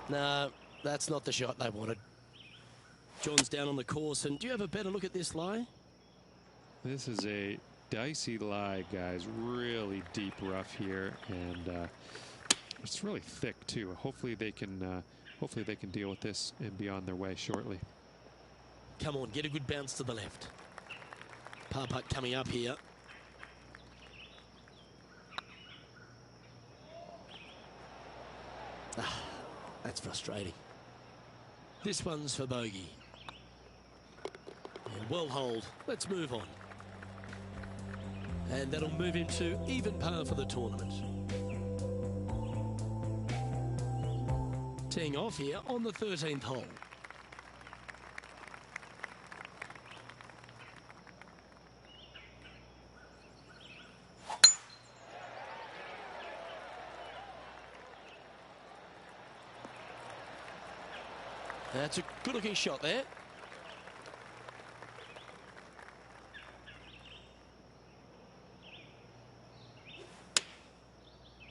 No, that's not the shot they wanted. John's down on the course, and do you have a better look at this lie? This is a dicey lie, guys. Really deep rough here, and it's really thick too. Hopefully they can deal with this and be on their way shortly. Come on, get a good bounce to the left. Par putt coming up here. Ah, that's frustrating. This one's for bogey. And well holed. Let's move on. And that'll move him to even par for the tournament. Teeing off here on the 13th hole. That's a good-looking shot there.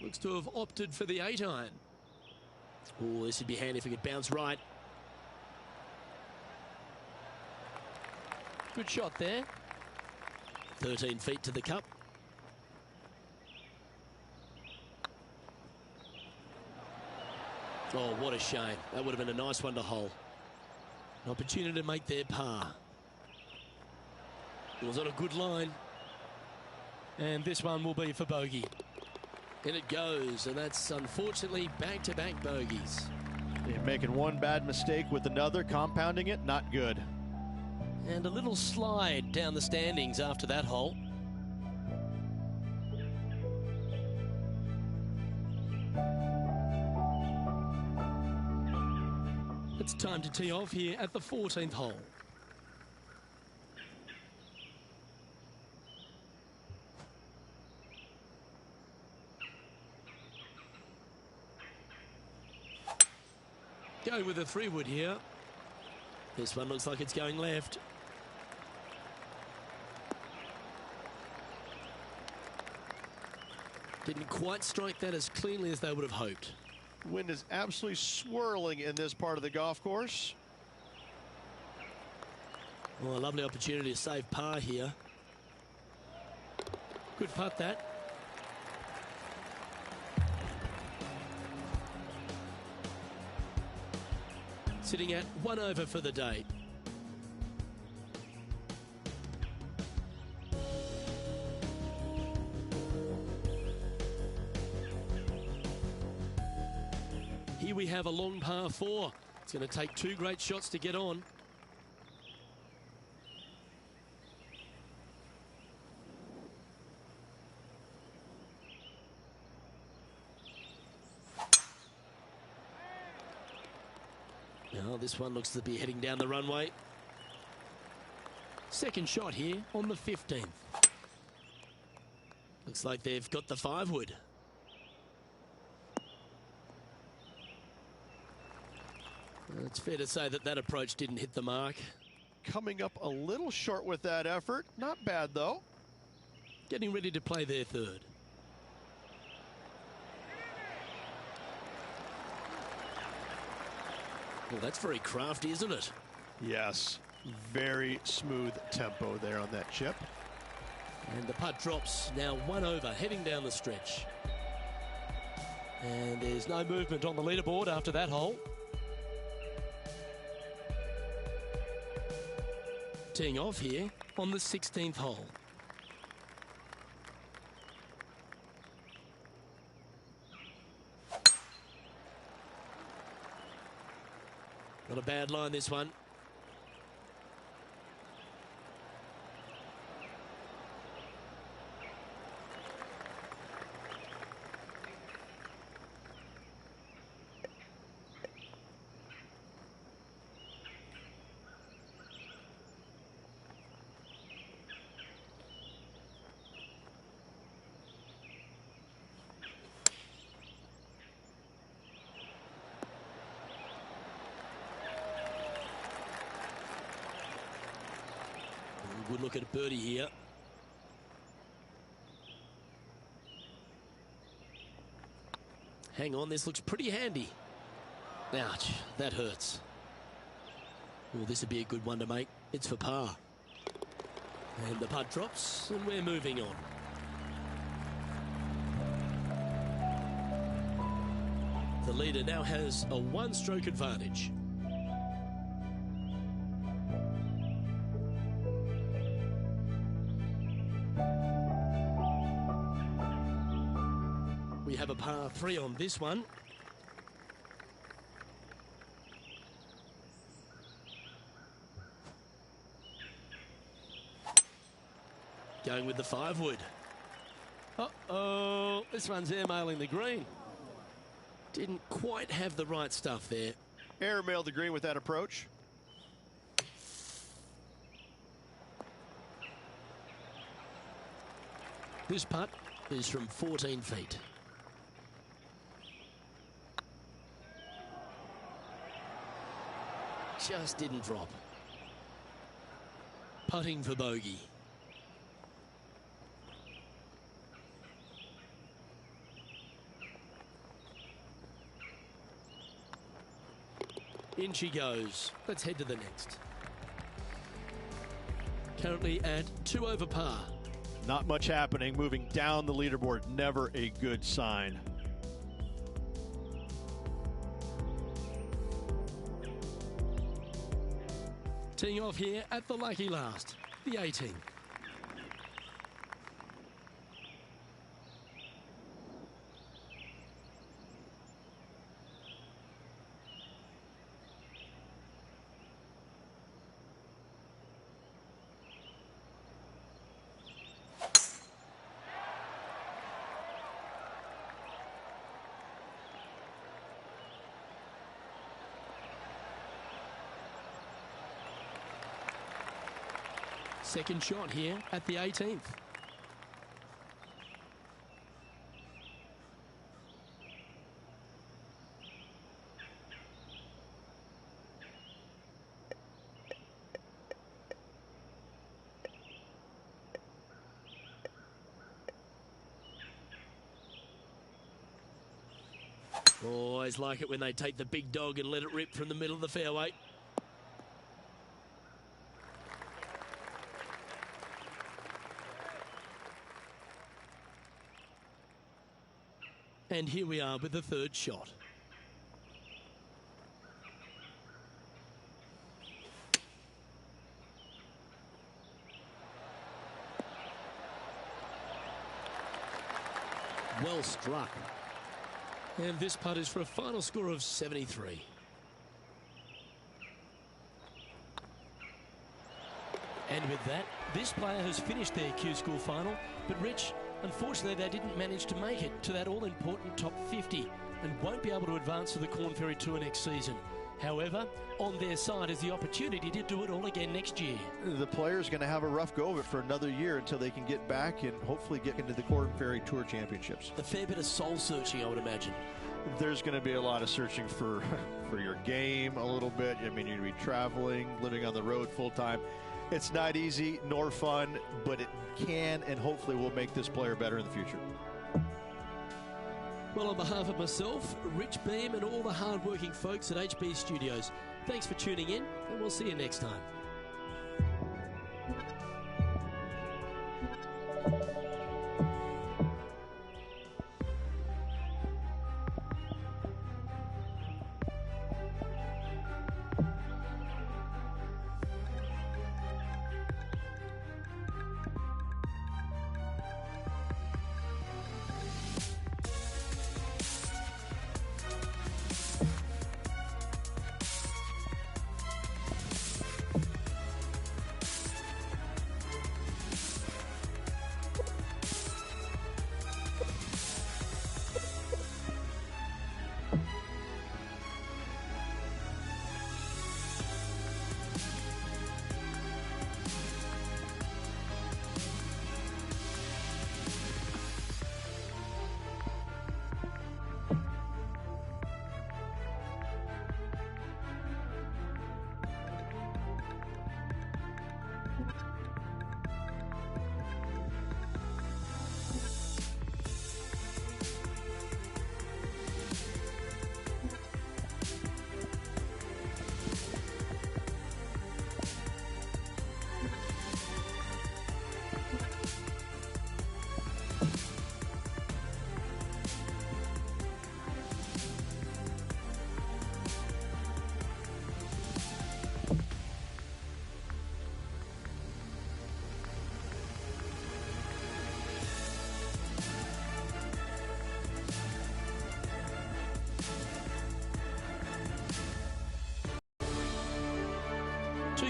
Looks to have opted for the 8-iron. Oh, this would be handy if we could bounce right. Good shot there. 13 feet to the cup. Oh, what a shame. That would have been a nice one to hole. An opportunity to make their par. It was on a good line. And this one will be for bogey. In it goes, and that's unfortunately back-to-back bogeys. Yeah, making one bad mistake with another, compounding it, not good. And a little slide down the standings after that hole. It's time to tee off here at the 14th hole. Going with a 3-wood here. This one looks like it's going left. Didn't quite strike that as cleanly as they would have hoped. Wind is absolutely swirling in this part of the golf course. Oh, a lovely opportunity to save par here. Good putt that. Sitting at 1 over for the day. Here we have a long par 4. It's going to take 2 great shots to get on. Now this one looks to be heading down the runway. Second shot here on the 15th. Looks like they've got the 5-wood. It's fair to say that that approach didn't hit the mark. Coming up a little short with that effort. Not bad, though. Getting ready to play their 3rd. Well, that's very crafty, isn't it? Yes. Very smooth tempo there on that chip. And the putt drops now 1 over, heading down the stretch. And there's no movement on the leaderboard after that hole. Teeing off here on the 16th hole. Not a bad line, this one. Good look at a birdie here. Hang on, this looks pretty handy. Ouch, that hurts. Well, this would be a good one to make. It's for par. And the putt drops, and we're moving on. The leader now has a one-stroke advantage. We have a par 3 on this one. Going with the 5-wood. Uh-oh, this one's airmailing the green. Didn't quite have the right stuff there. Airmailed the green with that approach. This putt is from 14 feet. Just didn't drop. Putting for bogey. In she goes. Let's head to the next. Currently at 2 over par. Not much happening. Moving down the leaderboard. Never a good sign. Teeing off here at the lucky last, the 18th. Second shot here at the 18th. Always like it when they take the big dog and let it rip from the middle of the fairway. And here we are with the third shot. Well struck. And this putt is for a final score of 73. And with that, this player has finished their Q School final, but Rich, unfortunately, they didn't manage to make it to that all-important top 50 and won't be able to advance to the Corn Ferry Tour next season. However, on their side is the opportunity to do it all again next year. The player's going to have a rough go of it for another year until they can get back and hopefully get into the Corn Ferry Tour Championships. A fair bit of soul-searching, I would imagine. There's going to be a lot of searching for your game a little bit. I mean, you're going to be traveling, living on the road full-time. It's not easy nor fun, but it can and hopefully will make this player better in the future. Well, on behalf of myself, Rich Beam, and all the hard-working folks at HB Studios, thanks for tuning in, and we'll see you next time.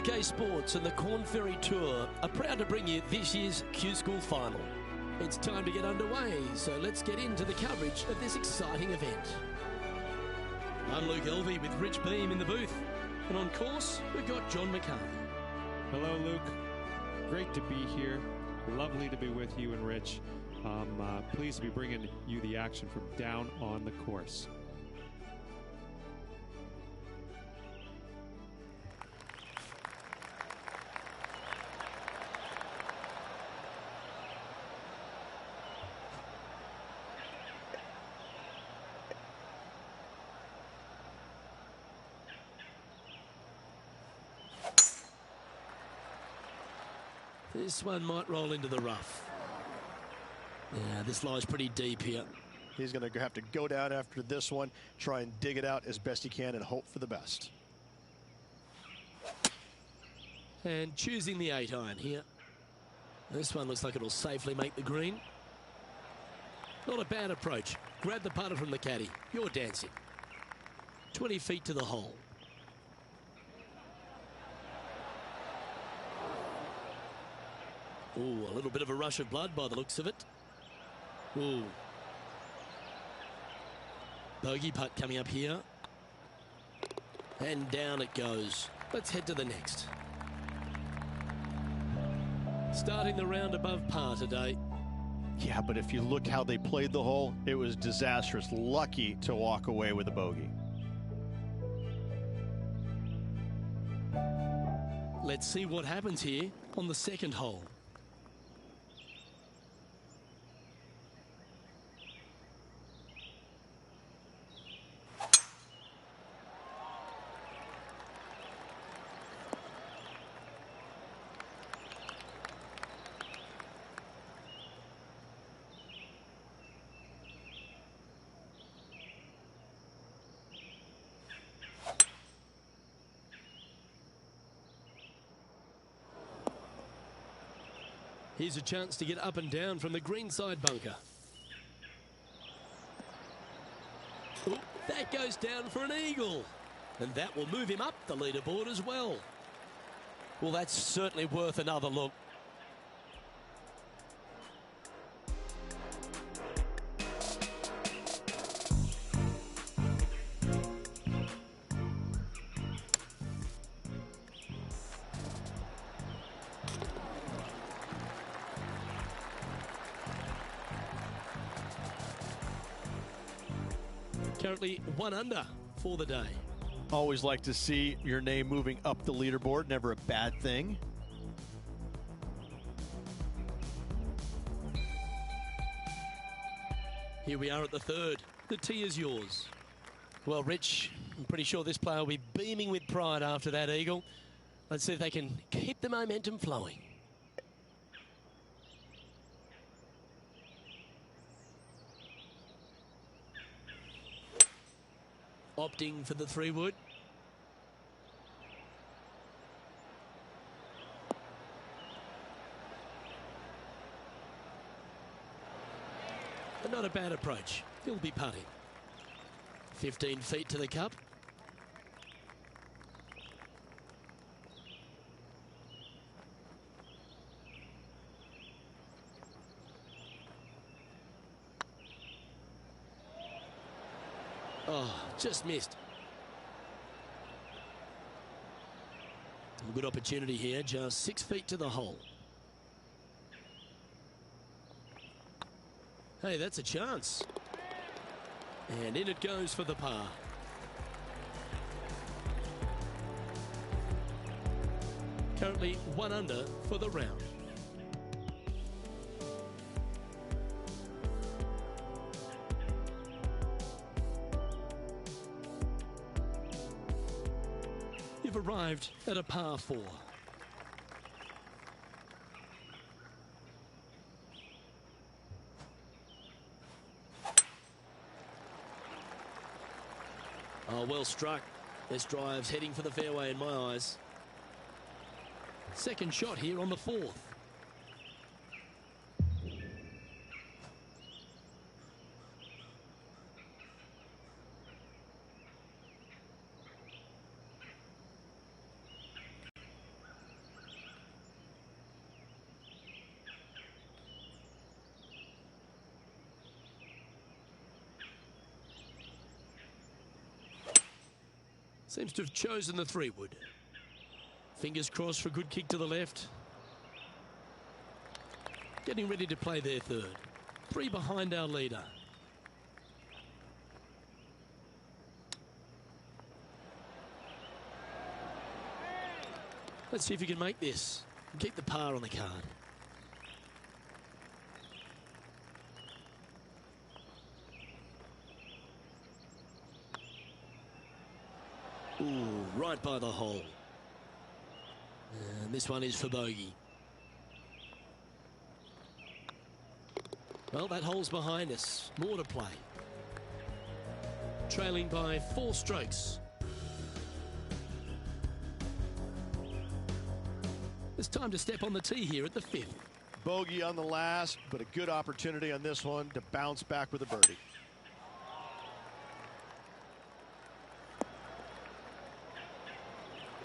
UK Sports and the Corn Ferry Tour are proud to bring you this year's Q School Final. It's time to get underway, so let's get into the coverage of this exciting event. I'm Luke Elvey with Rich Beam in the booth, and on course we've got John McCarthy. Hello, Luke. Great to be here. Lovely to be with you and Rich. Pleased to be bringing you the action from down on the course. This one might roll into the rough. Yeah, this lies pretty deep here. He's going to have to go down after this one, try and dig it out as best he can and hope for the best. And choosing the 8-iron here. This one looks like it'll safely make the green. Not a bad approach. Grab the putter from the caddy. You're dancing. 20 feet to the hole. Ooh, a little bit of a rush of blood by the looks of it. Ooh. Bogey putt coming up here. And down it goes. Let's head to the next. Starting the round above par today. Yeah, but if you look how they played the hole, it was disastrous. Lucky to walk away with a bogey. Let's see what happens here on the second hole. Here's a chance to get up and down from the greenside bunker. Ooh, that goes down for an eagle. And that will move him up the leaderboard as well. Well, that's certainly worth another look. Currently 1 under for the day. Always like to see your name moving up the leaderboard. Never a bad thing. Here we are at the third. The tee is yours. Well, Rich, I'm pretty sure this player will be beaming with pride after that eagle. Let's see if they can keep the momentum flowing. Opting for the 3-wood. But not a bad approach. He'll be putting. 15 feet to the cup. Oh, just missed. A good opportunity here, just 6 feet to the hole. Hey, that's a chance. And in it goes for the par. Currently 1 under for the round. You've arrived at a par 4. Oh, well struck. This drive's heading for the fairway in my eyes. Second shot here on the 4th. Seems to have chosen the 3-wood. Fingers crossed for a good kick to the left. Getting ready to play their 3rd. 3 behind our leader. Let's see if you can make this and keep the par on the card. Ooh, right by the hole. And this one is for bogey. Well, that hole's behind us. More to play. Trailing by 4 strokes. It's time to step on the tee here at the 5th. Bogey on the last, but a good opportunity on this one to bounce back with a birdie.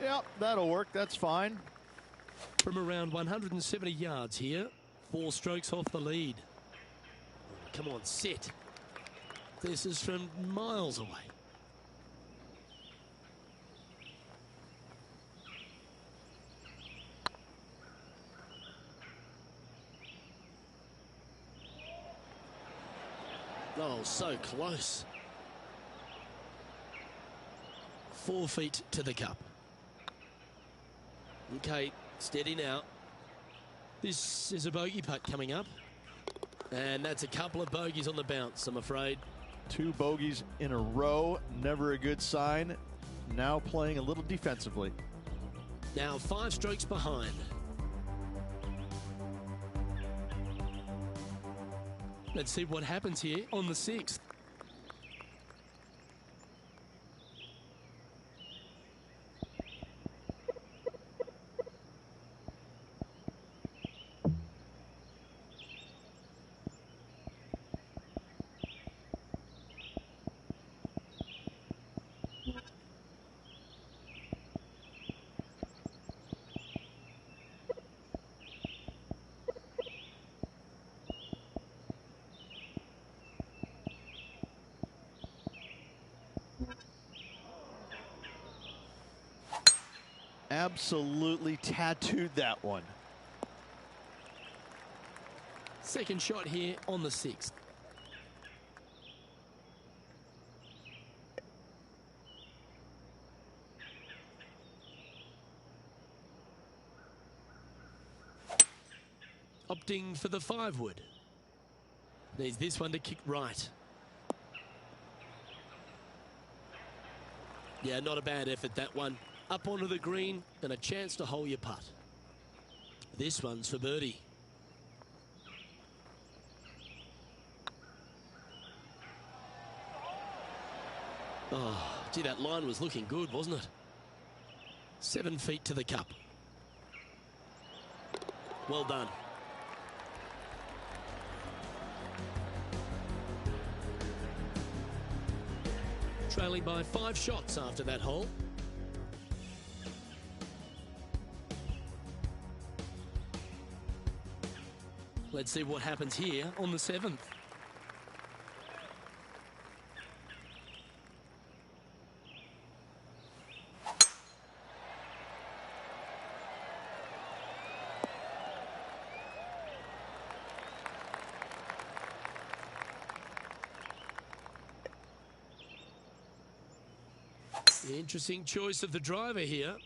Yep, that'll work. That's fine. From around 170 yards here, 4 strokes off the lead. Come on, sit. This is from miles away. Oh, so close. 4 feet to the cup. Okay, steady now. This is a bogey putt coming up. And that's a couple of bogeys on the bounce, I'm afraid. 2 bogeys in a row, never a good sign. Now playing a little defensively. Now 5 strokes behind. Let's see what happens here on the 6th. Absolutely tattooed that one. Second shot here on the 6th. Opting for the 5-wood. Needs this one to kick right. Yeah, not a bad effort, that one. Up onto the green and a chance to hole your putt. This one's for birdie. Oh, gee, that line was looking good, wasn't it? 7 feet to the cup. Well done. Trailing by 5 shots after that hole. Let's see what happens here on the 7th. The interesting choice of the driver here.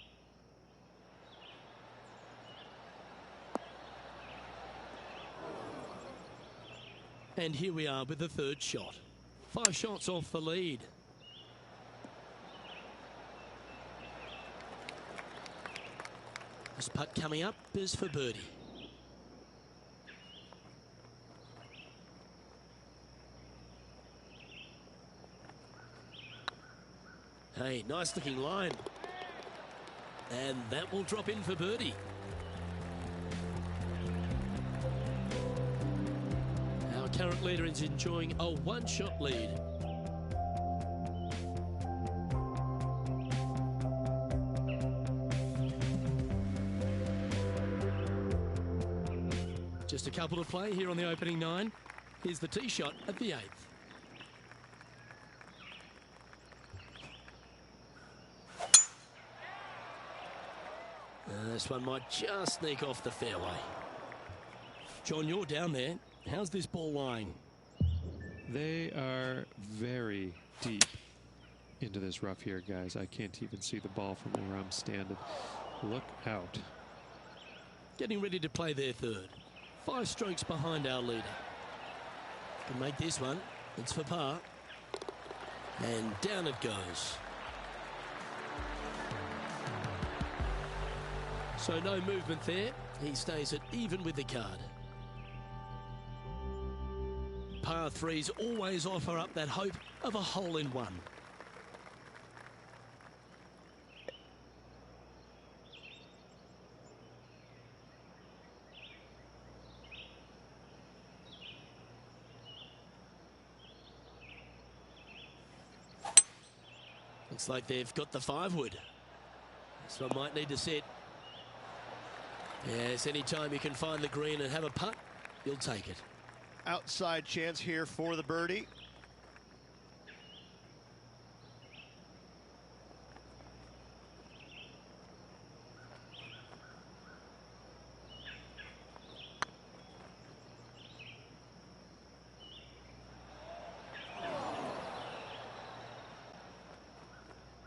And here we are with the 3rd shot. 5 shots off the lead. This putt coming up is for birdie. Hey, nice looking line. And that will drop in for birdie. Our current leader is enjoying a 1-shot lead. Just a couple to play here on the opening 9. Here's the tee shot at the 8th. This one might just sneak off the fairway. John, you're down there. How's this ball lying? They are very deep into this rough here, guys. I can't even see the ball from where I'm standing. Look out. Getting ready to play their third. 5 strokes behind our leader. Can make this one. It's for par. And down it goes. So no movement there. He stays at even with the card. Par 3s always offer up that hope of a hole-in-one. Looks like they've got the 5-wood. This one might need to set. Yes, anytime you can find the green and have a putt, you'll take it. Outside chance here for the birdie.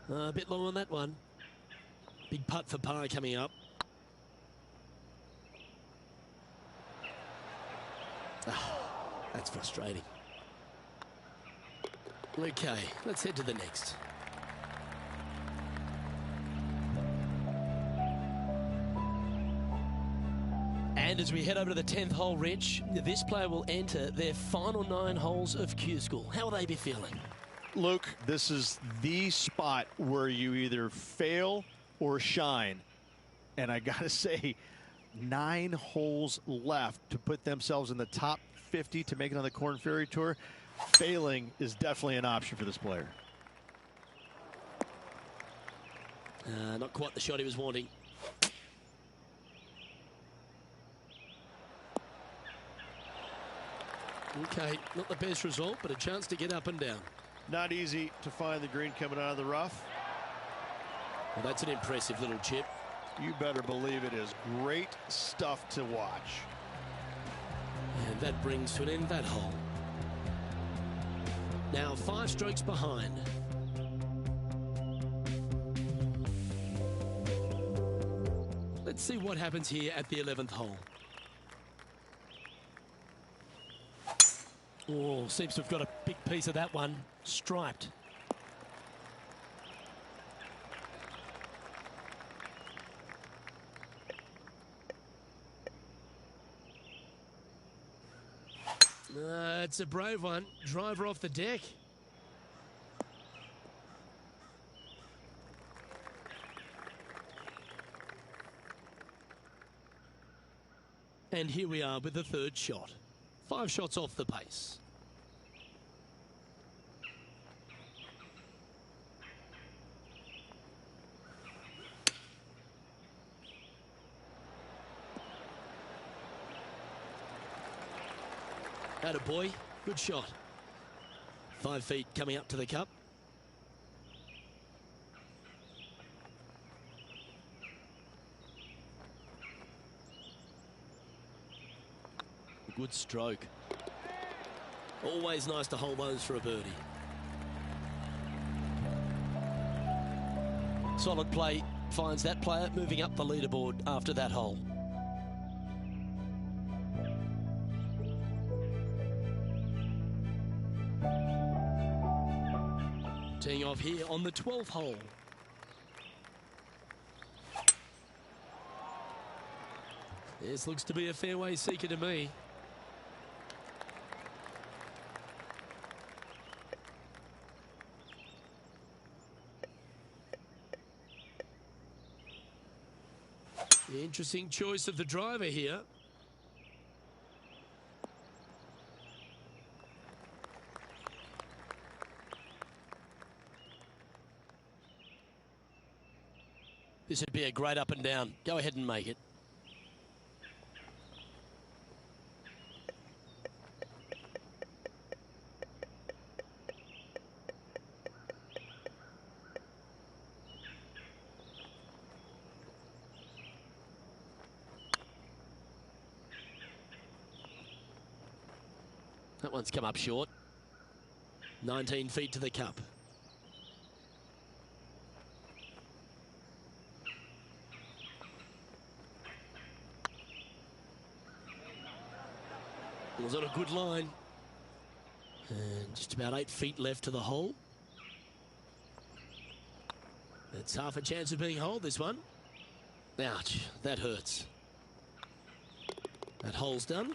A bit long on that one. Big putt for par coming up. That's frustrating. Okay, let's head to the next. And as we head over to the 10th hole, Rich, this player will enter their final 9 holes of Q School. How will they be feeling? Luke, this is the spot where you either fail or shine. And I got to say, 9 holes left to put themselves in the top 50 to make it on the Korn Ferry Tour. Failing is definitely an option for this player. Not quite the shot he was wanting. Okay, not the best result, but a chance to get up and down. Not easy to find the green coming out of the rough. Well, that's an impressive little chip. You better believe it is great stuff to watch. And that brings to an end that hole. Now 5 strokes behind. Let's see what happens here at the 11th hole. Oh, seems to have got a big piece of that one. Striped. It's a brave one. Driver off the deck. And here we are with the 3rd shot. 5 shots off the pace. Attaboy, good shot. 5 feet coming up to the cup. Good stroke. Always nice to hold those for a birdie. Solid play finds that player moving up the leaderboard after that hole. Teeing off here on the 12th hole. This looks to be a fairway seeker to me. Interesting choice of the driver here. This would be a great up and down. Go ahead and make it. That one's come up short. 19 feet to the cup. It was on a good line. And just about 8 feet left to the hole. It's half a chance of being holed, this one. Ouch, that hurts. That hole's done.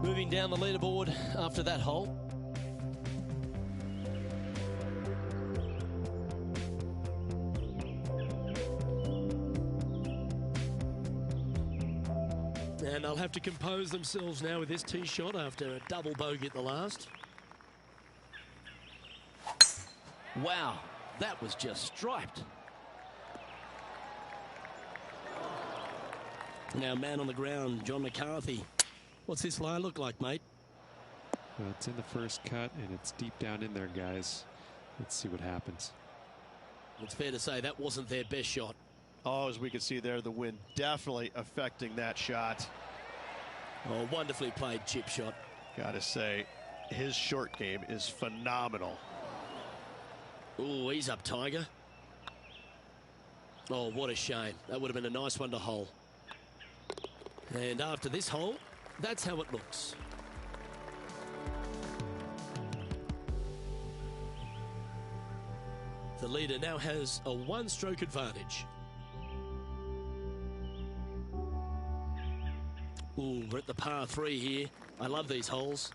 Moving down the leaderboard after that hole. And they'll have to compose themselves now with this tee shot after a double bogey at the last. Wow, that was just striped. Now man on the ground, John McCarthy. What's this lie look like, mate? Well, it's in the first cut, and it's deep down in there, guys. Let's see what happens. It's fair to say that wasn't their best shot. Oh, as we can see there, the wind definitely affecting that shot. Oh, wonderfully played chip shot. Gotta say, his short game is phenomenal. Oh, he's up, Tiger. Oh, what a shame. That would have been a nice one to hole. And after this hole, that's how it looks. The leader now has a one-stroke advantage. Ooh, we're at the par 3 here. I love these holes.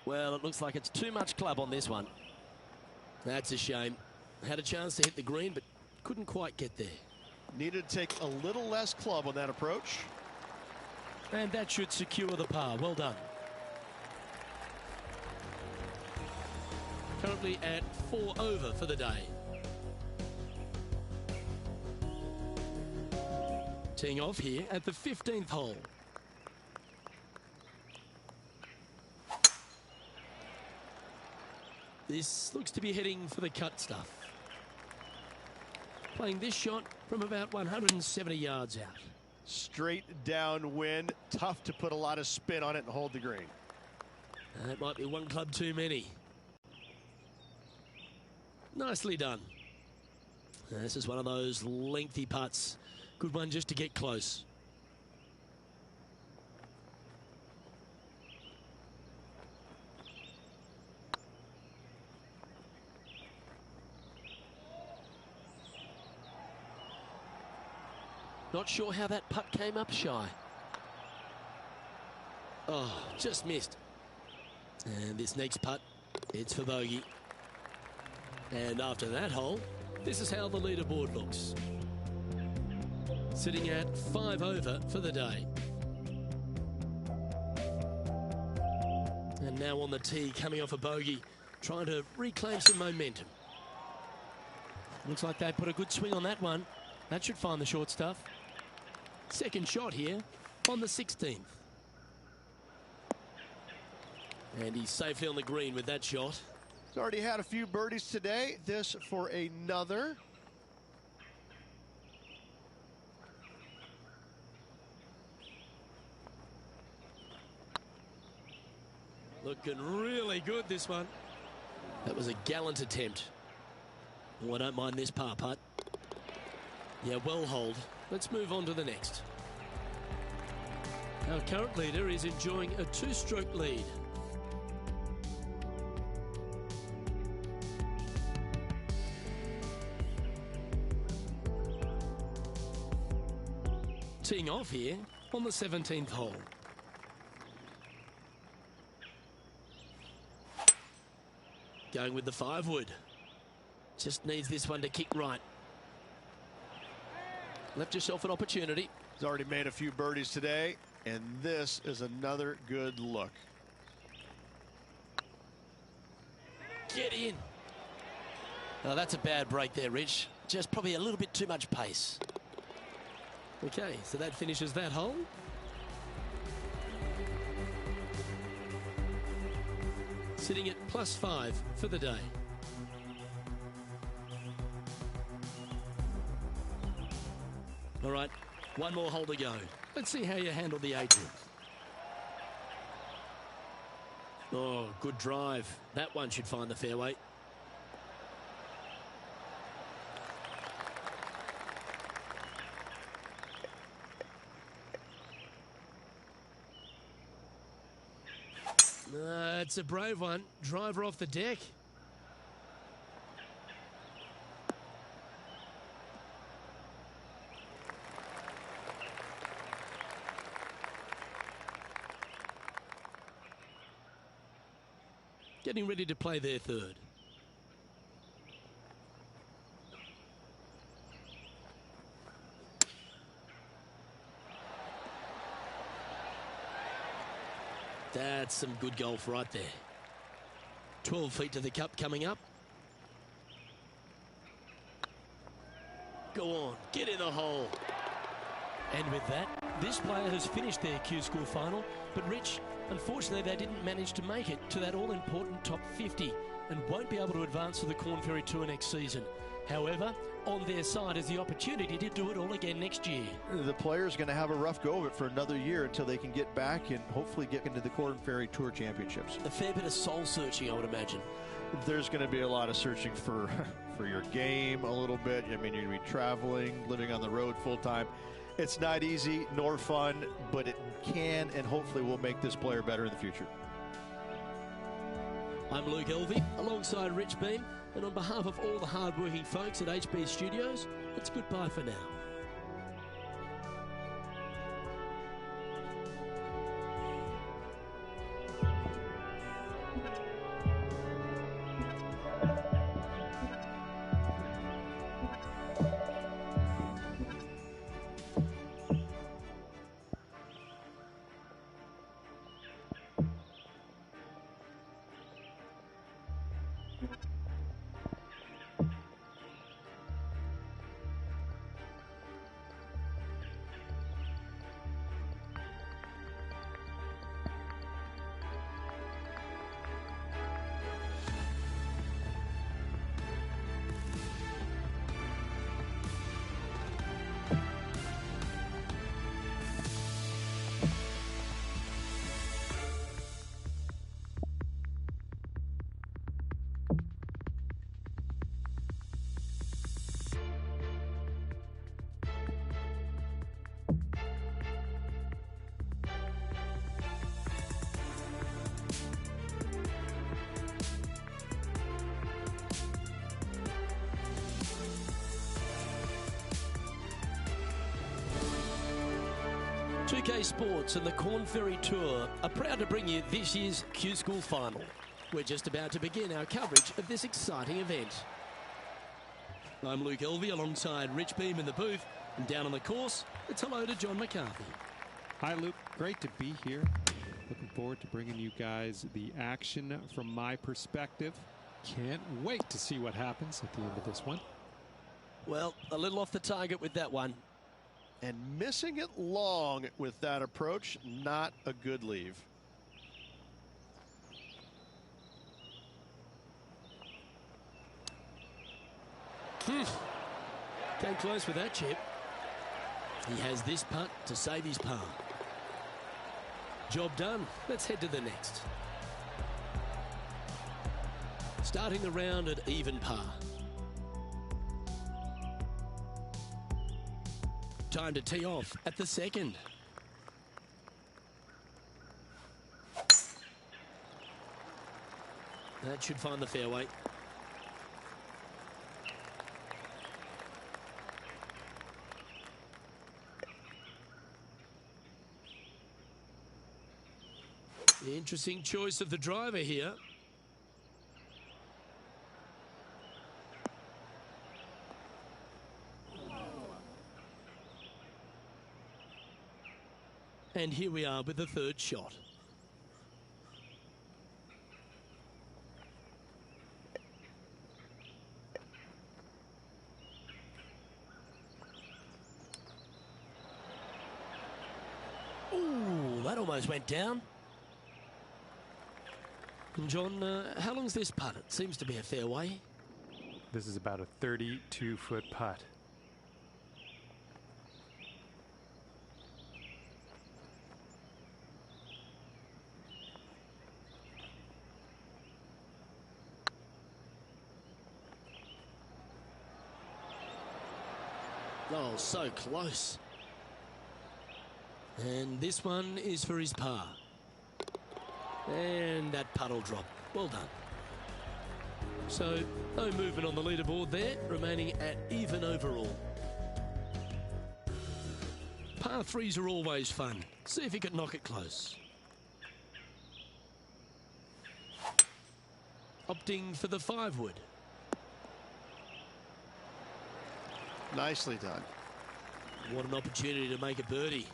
Well, it looks like it's too much club on this one. That's a shame. Had a chance to hit the green, but couldn't quite get there. Needed to take a little less club on that approach. And that should secure the par. Well done. Currently at 4 over for the day. Teeing off here at the 15th hole. This looks to be heading for the cut stuff. Playing this shot from about 170 yards out. Straight downwind, tough to put a lot of spin on it and hold the green. That might be one club too many. Nicely done. This is one of those lengthy putts. Good one just to get close. Not sure how that putt came up shy. Oh, just missed. And this next putt, it's for bogey. And after that hole, this is how the leaderboard looks. Sitting at 5 over for the day. And now on the tee, coming off a bogey, trying to reclaim some momentum. Looks like they put a good swing on that one. That should find the short stuff. Second shot here on the 16th. And he's safely on the green with that shot. He's already had a few birdies today. This for another. Looking really good, this one. That was a gallant attempt. Oh, I don't mind this par putt. Yeah, well holed. Let's move on to the next. Our current leader is enjoying a 2-stroke lead. Teeing off here on the 17th hole. Going with the 5-wood. Just needs this one to kick right. Left yourself an opportunity. He's already made a few birdies today, and this is another good look. Get in. Oh, that's a bad break there, Rich. Just probably a little bit too much pace. Okay, so that finishes that hole. sitting at +5 for the day. All right, one more hole to go. Let's see how you handle the 18th. Oh, good drive. That one should find the fairway. It's a brave one. Driver off the deck. Getting ready to play their third. That's some good golf right there. 12 feet to the cup coming up. Go on, get in the hole. And with that, this player has finished their Q School final, but Rich, unfortunately they didn't manage to make it to that all-important top 50 and won't be able to advance to the Corn Ferry Tour next season. However, on their side is the opportunity to do it all again next year. The player's going to have a rough go of it for another year until they can get back and hopefully get into the Corn Ferry Tour Championships. A fair bit of soul searching, I would imagine. There's going to be a lot of searching for your game a little bit. I mean, you're going to be traveling, living on the road full time. It's not easy nor fun, but it can and hopefully will make this player better in the future. I'm Luke Elvey, alongside Rich Beam, and on behalf of all the hard-working folks at HB Studios, it's goodbye for now. UK Sports and the Corn Ferry Tour are proud to bring you this year's Q School Final. We're just about to begin our coverage of this exciting event. I'm Luke Elvey alongside Rich Beam in the booth, and down on the course, it's hello to John McCarthy. Hi, Luke. Great to be here. Looking forward to bringing you guys the action from my perspective. Can't wait to see what happens at the end of this one. Well, a little off the target with that one. And missing it long with that approach, not a good leave. Came close with that chip. He has this putt to save his par. Job done. Let's head to the next. Starting the round at even par. Time to tee off at the second. That should find the fairway. The interesting choice of the driver here. And here we are with the third shot. Ooh, that almost went down. And John, how long's this putt? It seems to be a fair way. This is about a 32-foot putt. Oh, so close. And this one is for his par. And that putt'll drop. Well done. So, no movement on the leaderboard there, remaining at even overall. Par threes are always fun. See if he can knock it close. Opting for the 5-wood. Nicely done. What an opportunity to make a birdie.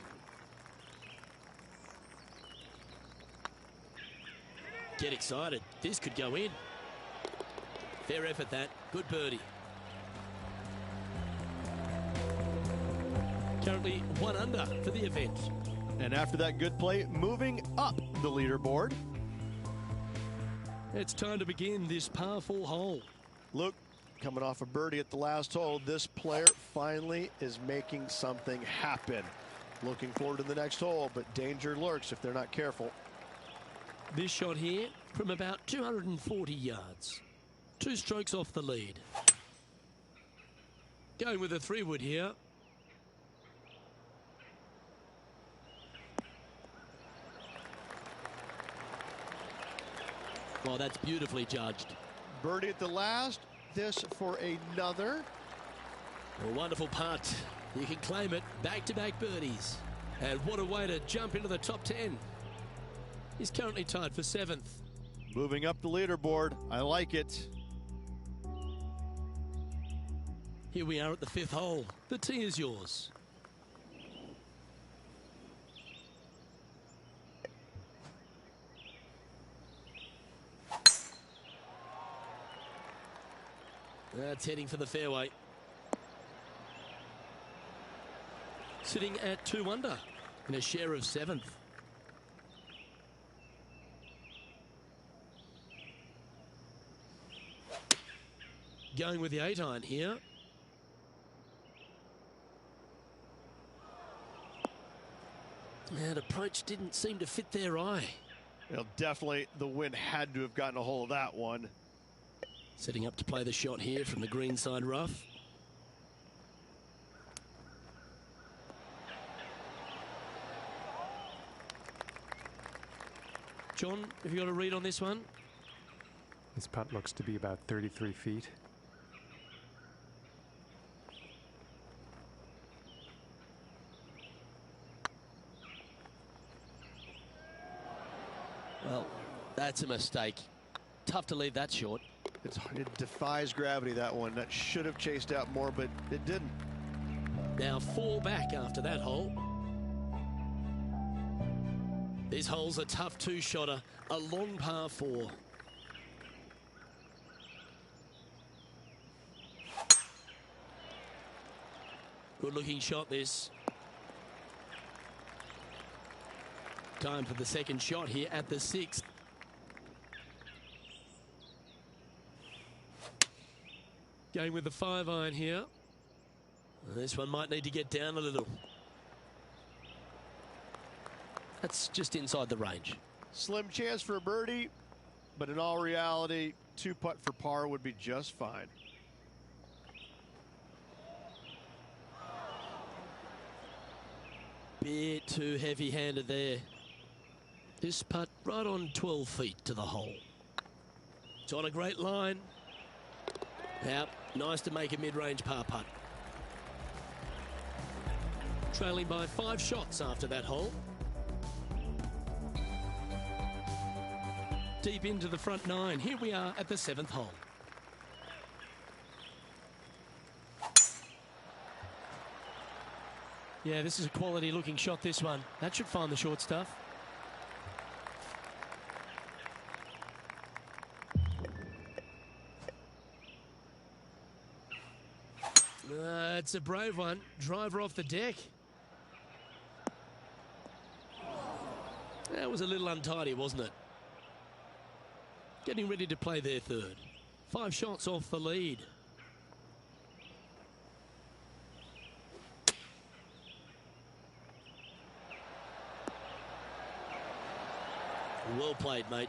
Get excited. This could go in. Fair effort, that. Good birdie. Currently 1 under for the event. And after that good play, moving up the leaderboard. It's time to begin this par 4 hole. Luke, coming off a birdie at the last hole, this player finally is making something happen. Looking forward to the next hole, but danger lurks if they're not careful. This shot here from about 240 yards. 2 strokes off the lead. Going with a 3-wood here. Oh, that's beautifully judged. Birdie at the last. This for another. A wonderful putt. You can claim it. Back-to-back birdies. And what a way to jump into the top 10. He's currently tied for 7th. Moving up the leaderboard. I like it. Here we are at the 5th hole. The tee is yours. That's heading for the fairway. Sitting at 2 under in a share of 7th. Going with the 8-iron here. That approach didn't seem to fit their eye. Well, definitely the wind had to have gotten a hold of that one. Setting up to play the shot here from the green side rough. John, have you got a read on this one? This putt looks to be about 33 feet. Well, that's a mistake. Tough to leave that short. It defies gravity, that one. That should have chased out more, but it didn't. Now 4 back after that hole. This hole's a tough 2-shotter, a long par 4. Good looking shot, this. Time for the second shot here at the 6th. Going with the 5-iron here. This one might need to get down a little. That's just inside the range. Slim chance for a birdie, but in all reality, 2-putt for par would be just fine. Bit too heavy-handed there. This putt right on 12 feet to the hole. It's on a great line. Now, nice to make a mid-range par putt. Trailing by 5 shots after that hole. Deep into the front 9. Here we are at the 7th hole. Yeah, this is a quality looking shot, this one. That should find the short stuff. It's a brave one. Driver off the deck. That was a little untidy, wasn't it? getting ready to play their third. 5 shots off the lead. Well played, mate.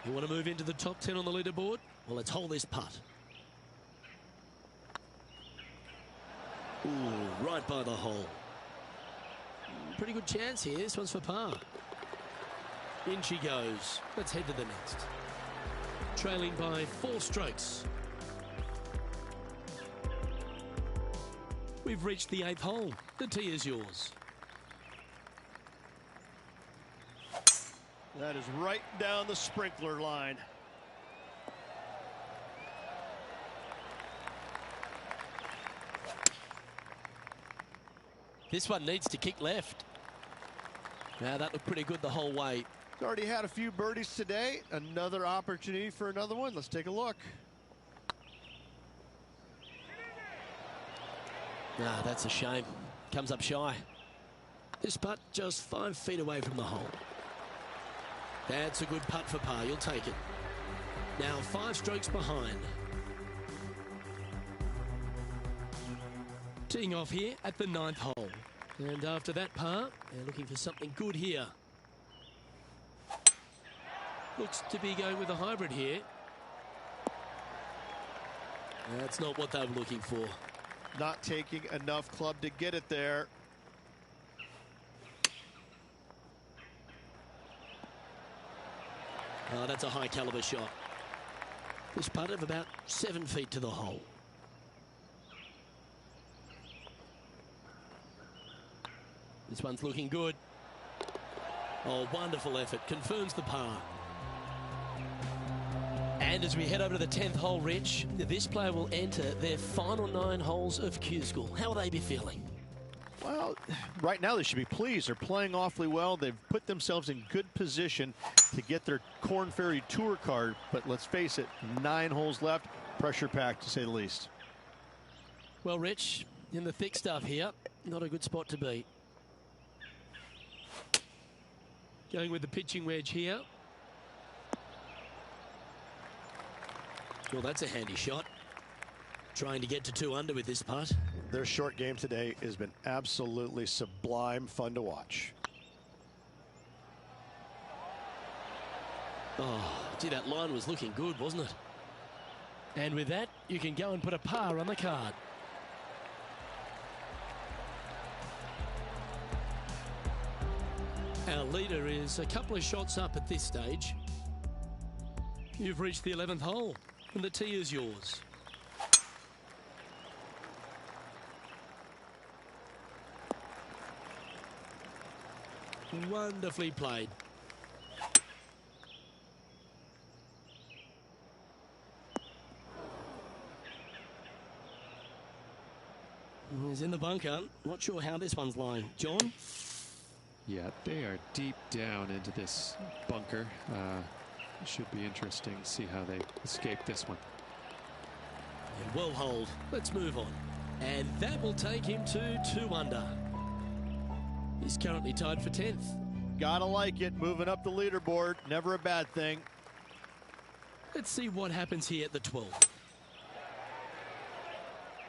You want to move into the top 10 on the leaderboard? Well, let's hold this putt. Ooh, right by the hole. Pretty good chance here. This one's for par. In she goes. Let's head to the next. Trailing by 4 strokes. We've reached the 8th hole. The tee is yours. That is right down the sprinkler line. This one needs to kick left. Now that looked pretty good the whole way. He's already had a few birdies today. Another opportunity for another one. Let's take a look. Ah, that's a shame. Comes up shy. This putt just 5 feet away from the hole. That's a good putt for par. You'll take it. Now 5 strokes behind. Teeing off here at the 9th hole. And after that par, they're looking for something good here. Looks to be going with a hybrid here. That's not what they were looking for. Not taking enough club to get it there. Oh, that's a high caliber shot. This putt of about 7 feet to the hole. This one's looking good. Oh, wonderful effort. Confirms the par. And as we head over to the 10th hole, Rich, this player will enter their final 9 holes of Q School. How will they be feeling? Well, right now they should be pleased. They're playing awfully well. They've put themselves in good position to get their Korn Ferry Tour card. But let's face it, 9 holes left. Pressure packed, to say the least. Well, Rich, in the thick stuff here, not a good spot to be. Going with the pitching wedge here. Well, that's a handy shot. Trying to get to 2 under with this putt. Their short game today has been absolutely sublime fun to watch. Oh, gee, that line was looking good, wasn't it? And with that, you can go and put a par on the card. Our leader is a couple of shots up at this stage. You've reached the 11th hole, and the tee is yours. Wonderfully played. He's in the bunker. Not sure how this one's lying. John? Yeah, they are deep down into this bunker. It should be interesting to see how they escape this one. And well hold. Let's move on. And that will take him to 2 under. He's currently tied for 10th. Gotta like it. Moving up the leaderboard. Never a bad thing. Let's see what happens here at the 12th.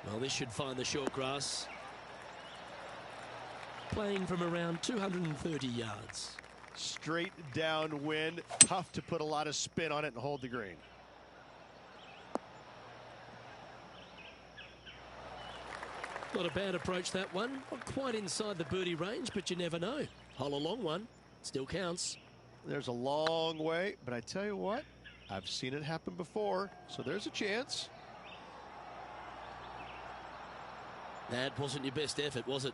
Well, this should find the short grass. Playing from around 230 yards. Straight downwind. Tough to put a lot of spin on it and hold the green. Not a bad approach, that one. Not quite inside the birdie range, but you never know. Hole a long one. Still counts. There's a long way, but I tell you what, I've seen it happen before, so there's a chance. That wasn't your best effort, was it?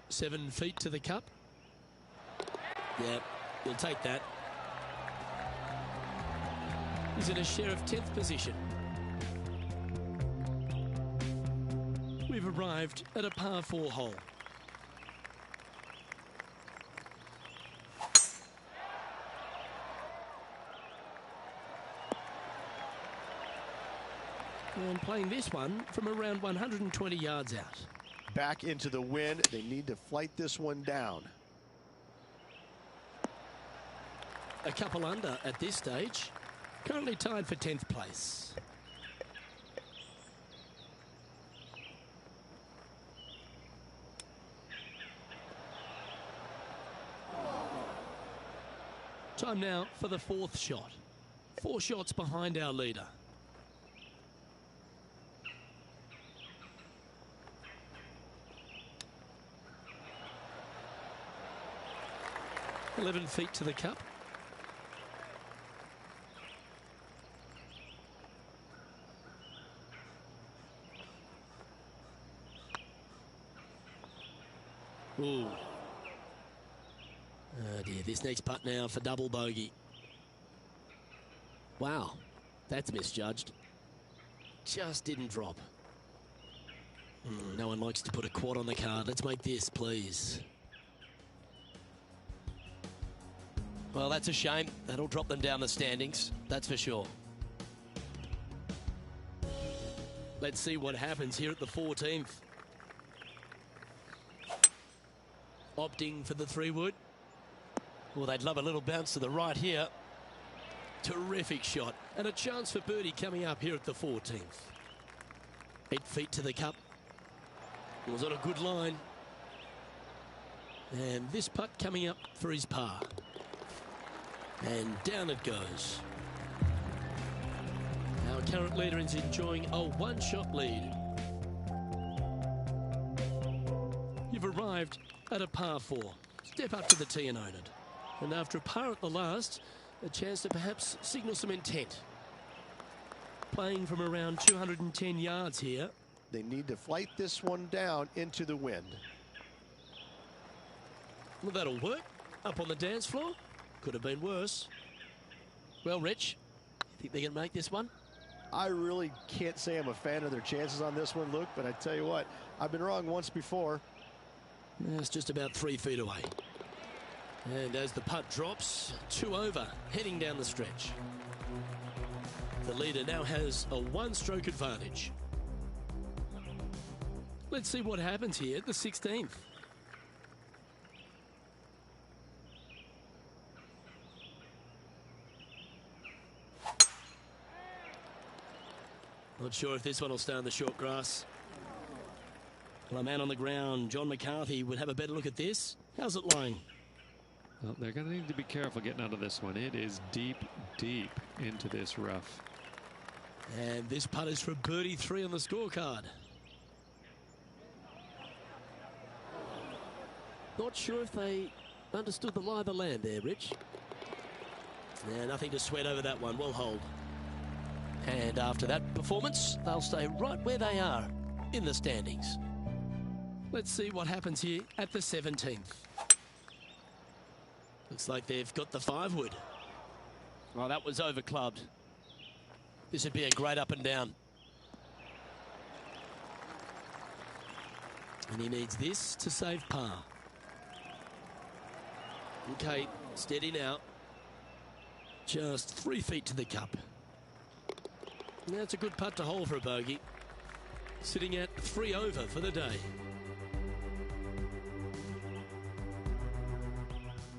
7 feet to the cup. Yeah, you'll take that. He's in a share of 10th position. We've arrived at a par 4 hole. And playing this one from around 120 yards out. Back into the wind. They need to flight this one down. a couple under at this stage. Currently tied for 10th place. Time now for the fourth shot. 4 shots behind our leader. "11 feet to the cup." Ooh. Oh dear, this next putt now for double bogey. Wow, that's misjudged. Just didn't drop. No one likes to put a quad on the card. Let's make this, please. Well, that's a shame. That'll drop them down the standings, that's for sure. Let's see what happens here at the 14th. Opting for the 3-wood. Well, they'd love a little bounce to the right here. Terrific shot. And a chance for birdie coming up here at the 14th. 8 feet to the cup. It was on a good line. And this putt coming up for his par. And down it goes. Our current leader is enjoying a 1-shot lead. You've arrived at a par 4. Step up to the tee and own it. And after a par at the last, a chance to perhaps signal some intent. Playing from around 210 yards here. They need to flight this one down into the wind. Well, that'll work. Up on the dance floor. Could have been worse. Well, Rich, you think they can make this one? I really can't say I'm a fan of their chances on this one, Luke, but I tell you what, I've been wrong once before. It's just about 3 feet away. And as the putt drops, 2 over, heading down the stretch. The leader now has a 1-stroke advantage. Let's see what happens here at the 16th. Not sure if this one will stay on the short grass. Well, a man on the ground, John McCarthy, would have a better look at this. How's it lying? Well, they're going to need to be careful getting out of this one. It is deep, deep into this rough. And this putt is for birdie 3 on the scorecard. Not sure if they understood the lie of the land there, Rich. Yeah, nothing to sweat over that one. We'll hold. And after that performance, they'll stay right where they are in the standings. Let's see what happens here at the 17th. Looks like they've got the 5-wood. Oh, that was over-clubbed. This would be a great up and down. And he needs this to save par. Okay, steady now. Just 3 feet to the cup. That's a good putt to hole for a bogey. Sitting at 3 over for the day.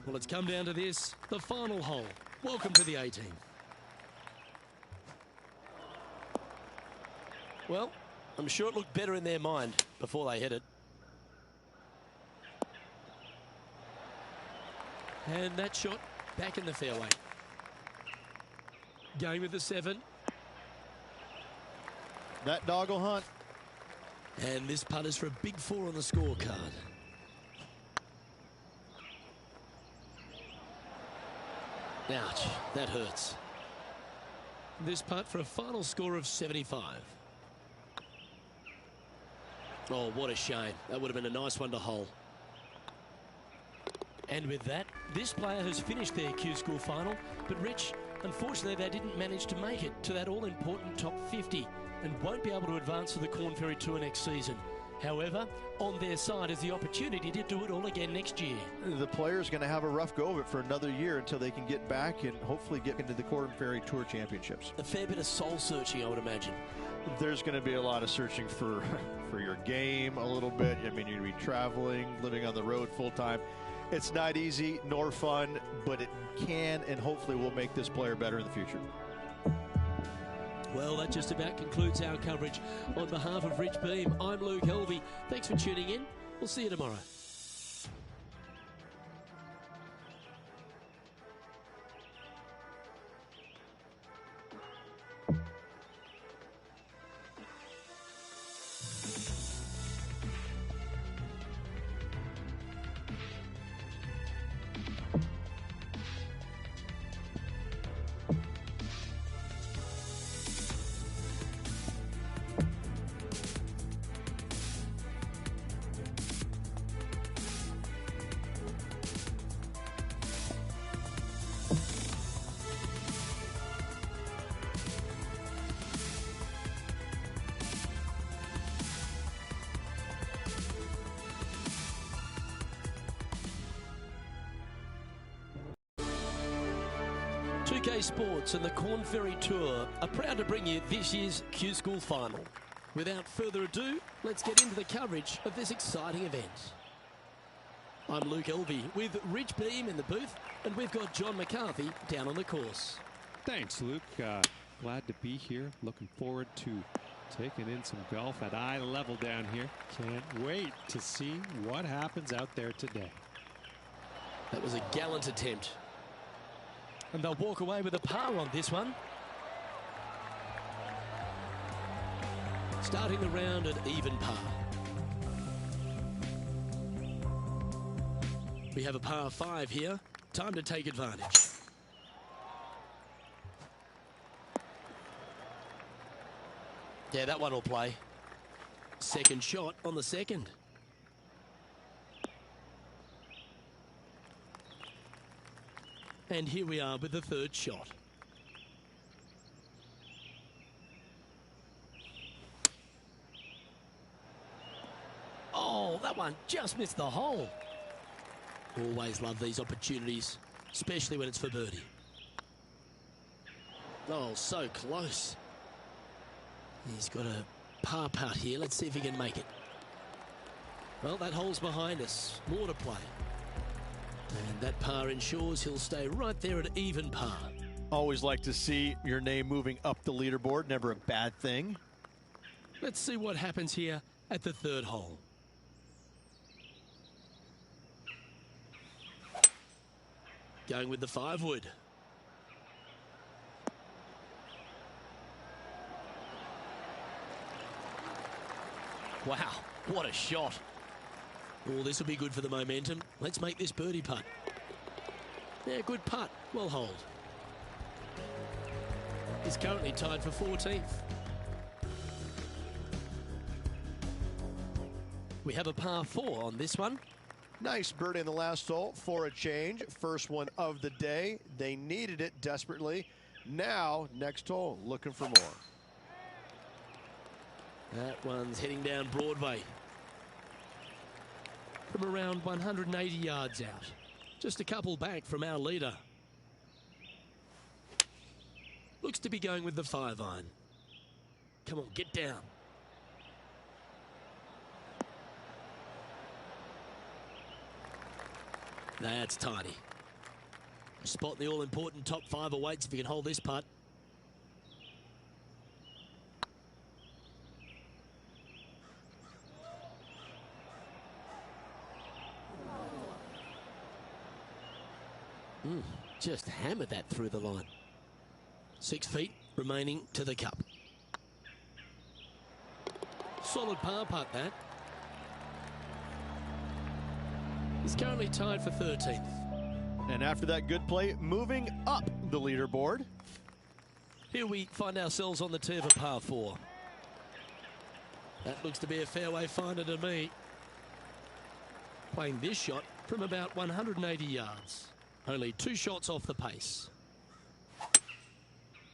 Well, it's come down to this, the final hole. Welcome to the 18th. Well, I'm sure it looked better in their mind before they hit it. And that shot back in the fairway. Going with the 7. That dog will hunt. And this putt is for a big 4 on the scorecard. Ouch, that hurts. This putt for a final score of 75. Oh, what a shame. That would have been a nice one to hole. And with that, this player has finished their Q School final. But Rich, unfortunately, they didn't manage to make it to that all-important top 50 and won't be able to advance to the Corn Ferry Tour next season. However, on their side is the opportunity to do it all again next year. The player's going to have a rough go of it for another year until they can get back and hopefully get into the Corn Ferry Tour Championships. A fair bit of soul-searching, I would imagine. There's going to be a lot of searching for your game a little bit. I mean, you're going to be traveling, living on the road full-time. It's not easy nor fun, but it can and hopefully will make this player better in the future. Well, that just about concludes our coverage. On behalf of Rich Beam, I'm Luke Helvey. Thanks for tuning in. We'll see you tomorrow. UK Sports and the Corn Ferry Tour are proud to bring you this year's Q School Final. Without further ado, let's get into the coverage of this exciting event. I'm Luke Helvey with Rich Beam in the booth, and we've got John McCarthy down on the course. Thanks, Luke. Glad to be here. Looking forward to taking in some golf at eye level down here. Can't wait to see what happens out there today. That was a gallant attempt. And they'll walk away with a par on this one. Starting the round at even par. We have a par 5 here. Time to take advantage. Yeah, that one will play. Second shot on the second. And here we are with the third shot. Oh, that one just missed the hole. Always love these opportunities, especially when it's for birdie. Oh, so close. He's got a par putt here. Let's see if he can make it. Well, that hole's behind us. More to play. And that par ensures he'll stay right there at even par. Always like to see your name moving up the leaderboard. Never a bad thing. Let's see what happens here at the third hole. Going with the 5-wood. Wow, what a shot. Oh, this will be good for the momentum. Let's make this birdie putt. Yeah, good putt. Well hold. He's currently tied for 14th. We have a par 4 on this one. Nice birdie in the last hole for a change. First one of the day. They needed it desperately. Now, next hole, looking for more. That one's heading down Broadway. From around 180 yards out. Just a couple back from our leader. Looks to be going with the 5-iron. Come on, get down. That's tidy. Spot the all-important top 5 awaits if you can hold this putt. Just hammered that through the line. 6 feet remaining to the cup. Solid par putt, that. He's currently tied for 13th. And after that good play, moving up the leaderboard. Here we find ourselves on the tee of a par 4. That looks to be a fairway finder to me. Playing this shot from about 180 yards. Only 2 shots off the pace.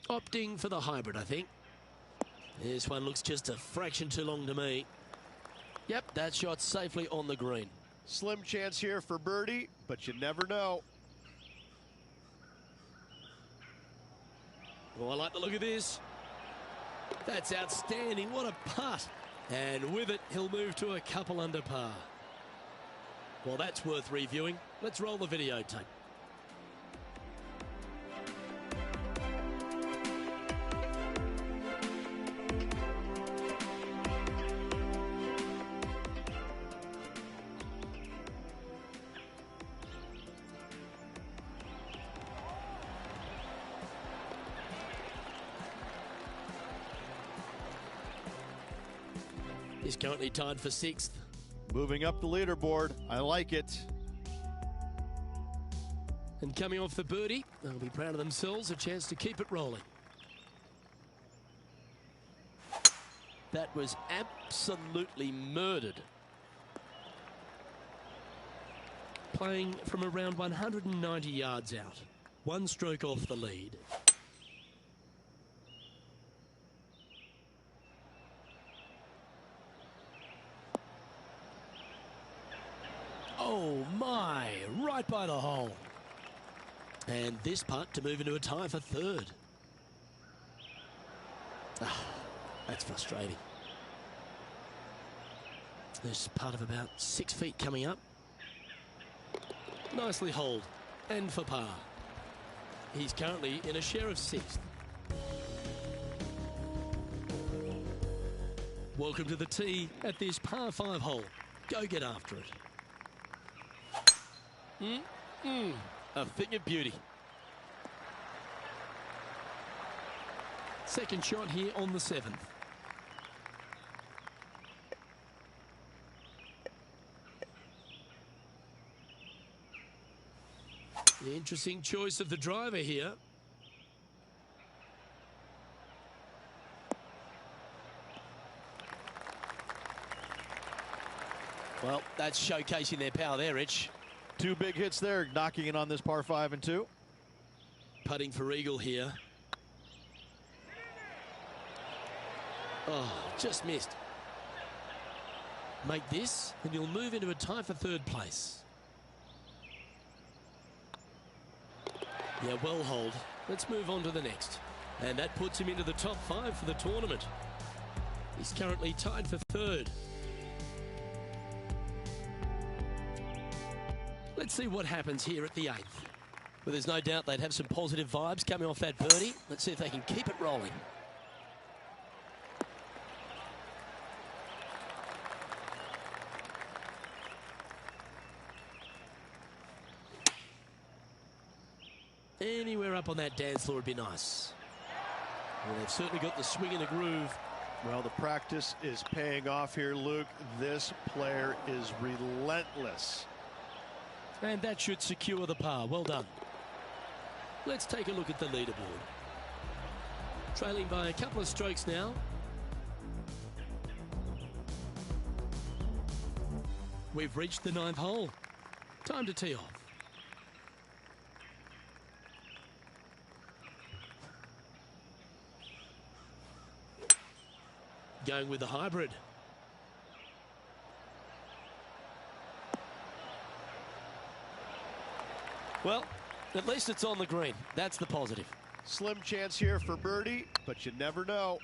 Opting for the hybrid, I think. This one looks just a fraction too long to me. Yep, that shot's safely on the green. Slim chance here for birdie, but you never know. Oh, I like the look of this. That's outstanding. What a putt. And with it, he'll move to a couple under par. Well, that's worth reviewing. Let's roll the videotape. He's currently tied for 6th. Moving up the leaderboard. I like it. And coming off the birdie, they'll be proud of themselves, a chance to keep it rolling. That was absolutely murdered. Playing from around 190 yards out. One stroke off the lead. Oh my, right by the hole. And this putt to move into a tie for 3rd. That's frustrating. This putt of about 6 feet coming up. Nicely holed and for par. He's currently in a share of 6th. Welcome to the tee at this par 5 hole. Go get after it. A thing of beauty. Second shot here on the 7th. The interesting choice of the driver here. Well, that's showcasing their power there, Rich. 2 big hits there, knocking it on this par 5 and 2. Putting for eagle here. Oh, just missed. Make this, and you'll move into a tie for 3rd place. Yeah, well holed. Let's move on to the next. And that puts him into the top 5 for the tournament. He's currently tied for 3rd. Let's see what happens here at the 8th. Well, there's no doubt they'd have some positive vibes coming off that birdie. Let's see if they can keep it rolling. Anywhere up on that dance floor would be nice. Well, they've certainly got the swing and the groove. Well, the practice is paying off here, Luke. This player is relentless. And that should secure the par. Well done. Let's take a look at the leaderboard. Trailing by a couple of strokes now. We've reached the 9th hole. Time to tee off. Going with the hybrid. Well, at least it's on the green. That's the positive. Slim chance here for birdie, but you never know.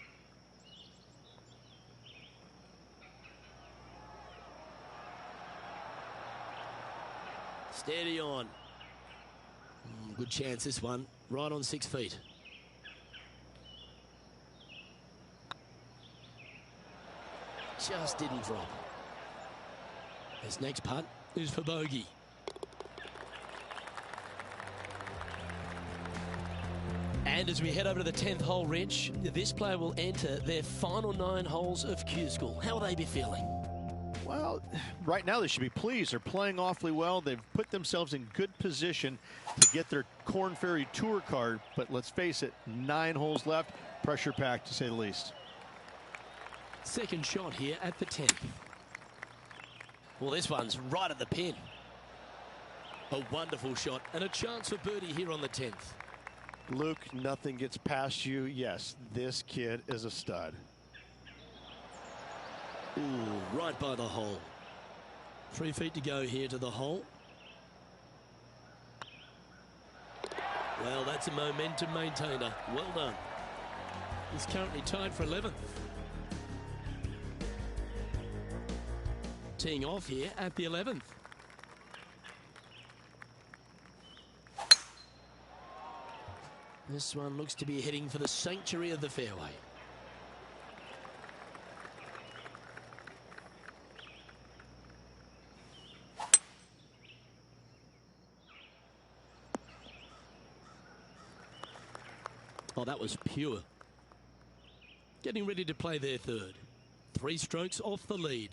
Steady on. Good chance this one. Right on 6 feet. Just didn't drop. This next putt is for bogey. And as we head over to the 10th hole, Rich, this player will enter their final 9 holes of Q School. How will they be feeling? Well, right now they should be pleased. They're playing awfully well. They've put themselves in good position to get their Korn Ferry Tour card. But let's face it, 9 holes left. Pressure packed, to say the least. Second shot here at the 10th. Well, this one's right at the pin. A wonderful shot and a chance for birdie here on the 10th. Luke, nothing gets past you. Yes, this kid is a stud. Ooh, right by the hole. 3 feet to go here to the hole. Well, that's a momentum maintainer. Well done. He's currently tied for 11th. Teeing off here at the 11th. This one looks to be heading for the sanctuary of the fairway. Oh, that was pure. Getting ready to play their third. 3 strokes off the lead.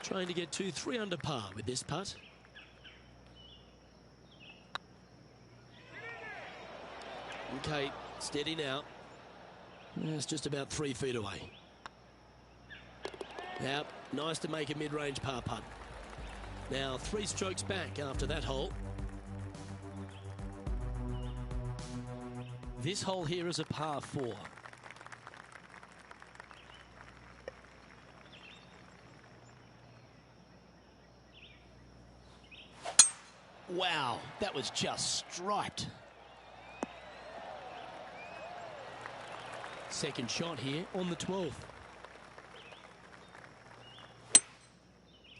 Trying to get to 3 under par with this putt. Okay, steady now. It's just about 3 feet away. Now, nice to make a mid-range par putt. Now, 3 strokes back after that hole. This hole here is a par 4. Wow, that was just striped. Second shot here on the 12th.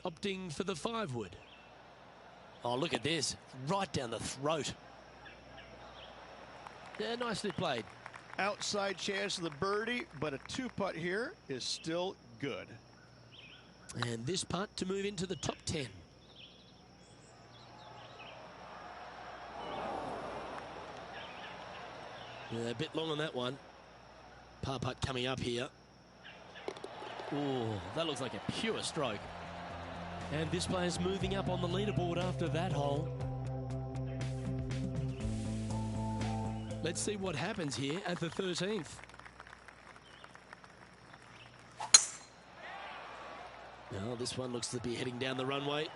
Opting for the 5-wood. Oh, look at this. Right down the throat. Yeah, nicely played. Outside chance of the birdie, but a 2-putt here is still good. And this putt to move into the top 10. Yeah, a bit long on that one. Par putt coming up here. Oh, that looks like a pure stroke. And this player's moving up on the leaderboard after that hole. Let's see what happens here at the 13th. Now, this one looks to be heading down the runway.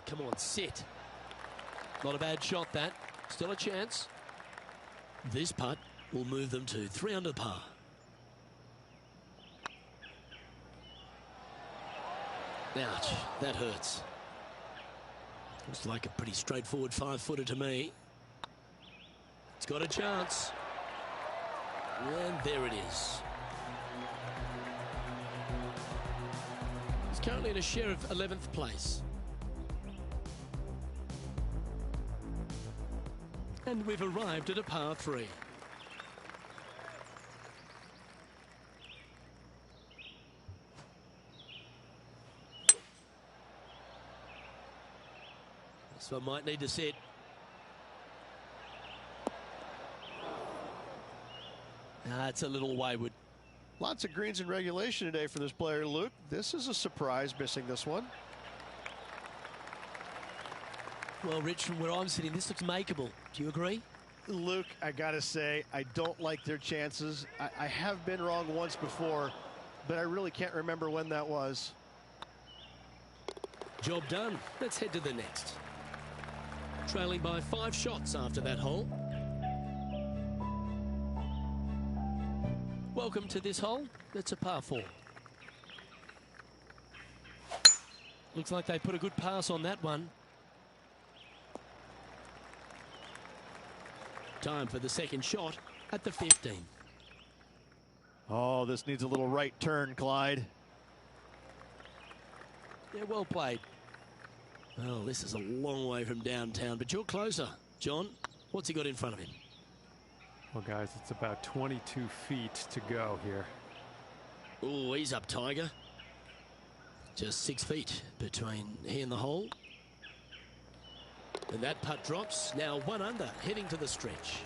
Come on, sit. Not a bad shot, that. Still a chance. This putt will move them to 3 under par. Ouch, that hurts. Looks like a pretty straightforward 5-footer to me. It's got a chance. And there it is. He's currently in a share of 11th place. And we've arrived at a par 3. This one might need to sit. It's a little wayward. Lots of greens in regulation today for this player, Luke. This is a surprise, missing this one. Well, Rich, from where I'm sitting, this looks makeable. Do you agree? Luke, I gotta say, I don't like their chances. I have been wrong once before, but I really can't remember when that was. Job done. Let's head to the next. Trailing by 5 shots after that hole. Welcome to this hole. It's a par 4. Looks like they put a good pass on that one. Time for the second shot at the 15th. Oh, this needs a little right turn, Clyde. Yeah, well played. Well, this is a long way from downtown, but you're closer. John, what's he got in front of him? Well, guys, it's about 22 feet to go here. Oh, he's up, Tiger. Just 6 feet between he and the hole. And that putt drops. Now 1 under, heading to the stretch.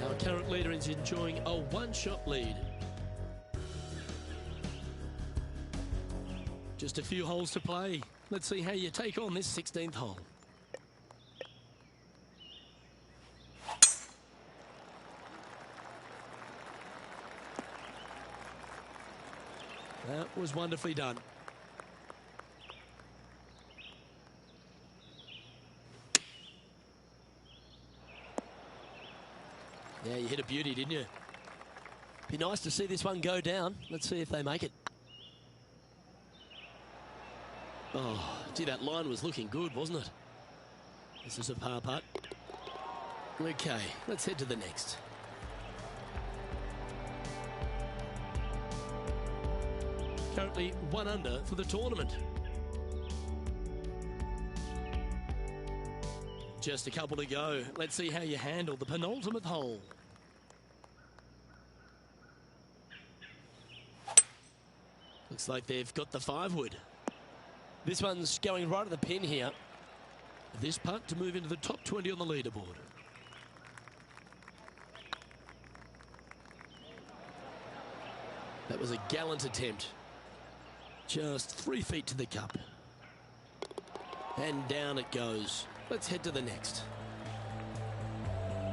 Our current leader is enjoying a 1-shot lead. Just a few holes to play. Let's see how you take on this 16th hole. That was wonderfully done. Yeah, you hit a beauty, didn't you? Be nice to see this one go down. Let's see if they make it. Oh, gee, that line was looking good, wasn't it? This is a par putt. Okay, let's head to the next. Currently 1 under for the tournament. Just a couple to go. Let's see how you handle the penultimate hole. Looks like they've got the 5-wood. This one's going right at the pin here. This putt to move into the top 20 on the leaderboard. That was a gallant attempt. Just 3 feet to the cup. And down it goes. Let's head to the next.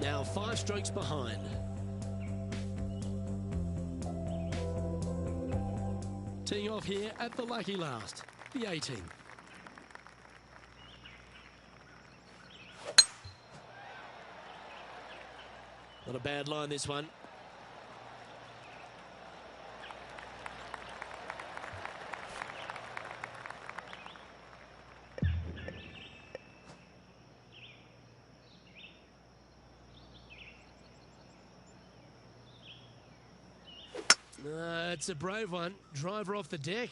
Now 5 strokes behind. Teeing off here at the lucky last, the 18. Not a bad line, this one. It's a brave one. Driver off the deck.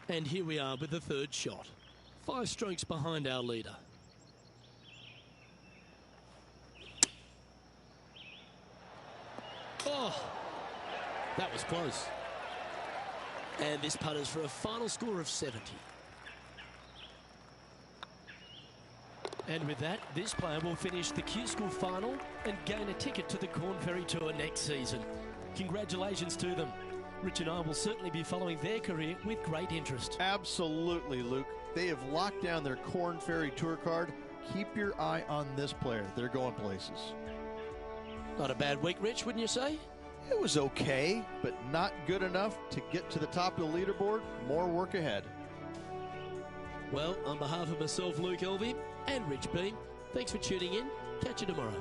And here we are with the 3rd shot. 5 strokes behind our leader. Oh, that was close. And this putters for a final score of 70. And with that, this player will finish the Q School final and gain a ticket to the Corn Ferry Tour next season. Congratulations to them. Rich and I will certainly be following their career with great interest. Absolutely, Luke. They have locked down their Corn Ferry Tour card. Keep your eye on this player. They're going places. Not a bad week, Rich, wouldn't you say? It was okay, but not good enough to get to the top of the leaderboard. More work ahead. Well, on behalf of myself, Luke Elvey, and Rich Beam, thanks for tuning in. Catch you tomorrow.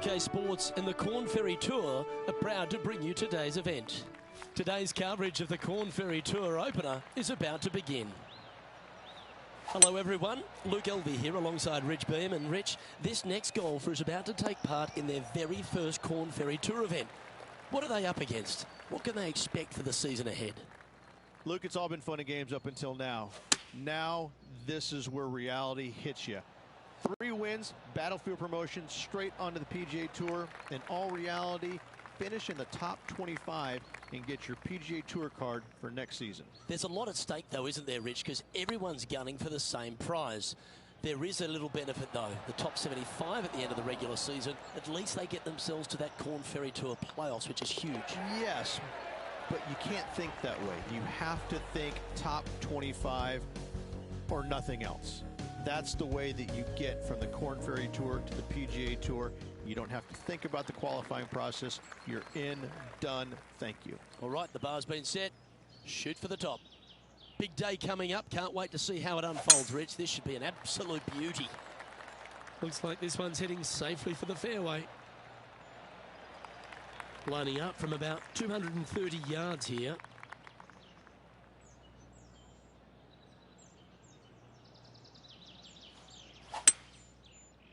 UK Sports and the Corn Ferry Tour are proud to bring you today's event. Today's coverage of the Corn Ferry Tour opener is about to begin. Hello everyone, Luke Elvey here alongside Rich Beam. And Rich, this next golfer is about to take part in their very first Corn Ferry Tour event. What are they up against? What can they expect for the season ahead? Luke, it's all been fun and games up until now. Now, this is where reality hits you. 3 wins, Battlefield promotion, straight onto the PGA Tour. In all reality, finish in the top 25 and get your PGA Tour card for next season. There's a lot at stake, though, isn't there, Rich? Because everyone's gunning for the same prize. There is a little benefit, though. The top 75 at the end of the regular season, at least they get themselves to that Corn Ferry Tour playoffs, which is huge. Yes, but you can't think that way. You have to think top 25 or nothing else. That's the way that you get from the Corn Ferry Tour to the PGA Tour. You don't have to think about the qualifying process. You're in, done, thank you. All right, the bar's been set. Shoot for the top. Big day coming up. Can't wait to see how it unfolds, Rich. This should be an absolute beauty. Looks like this one's heading safely for the fairway. Lining up from about 230 yards here.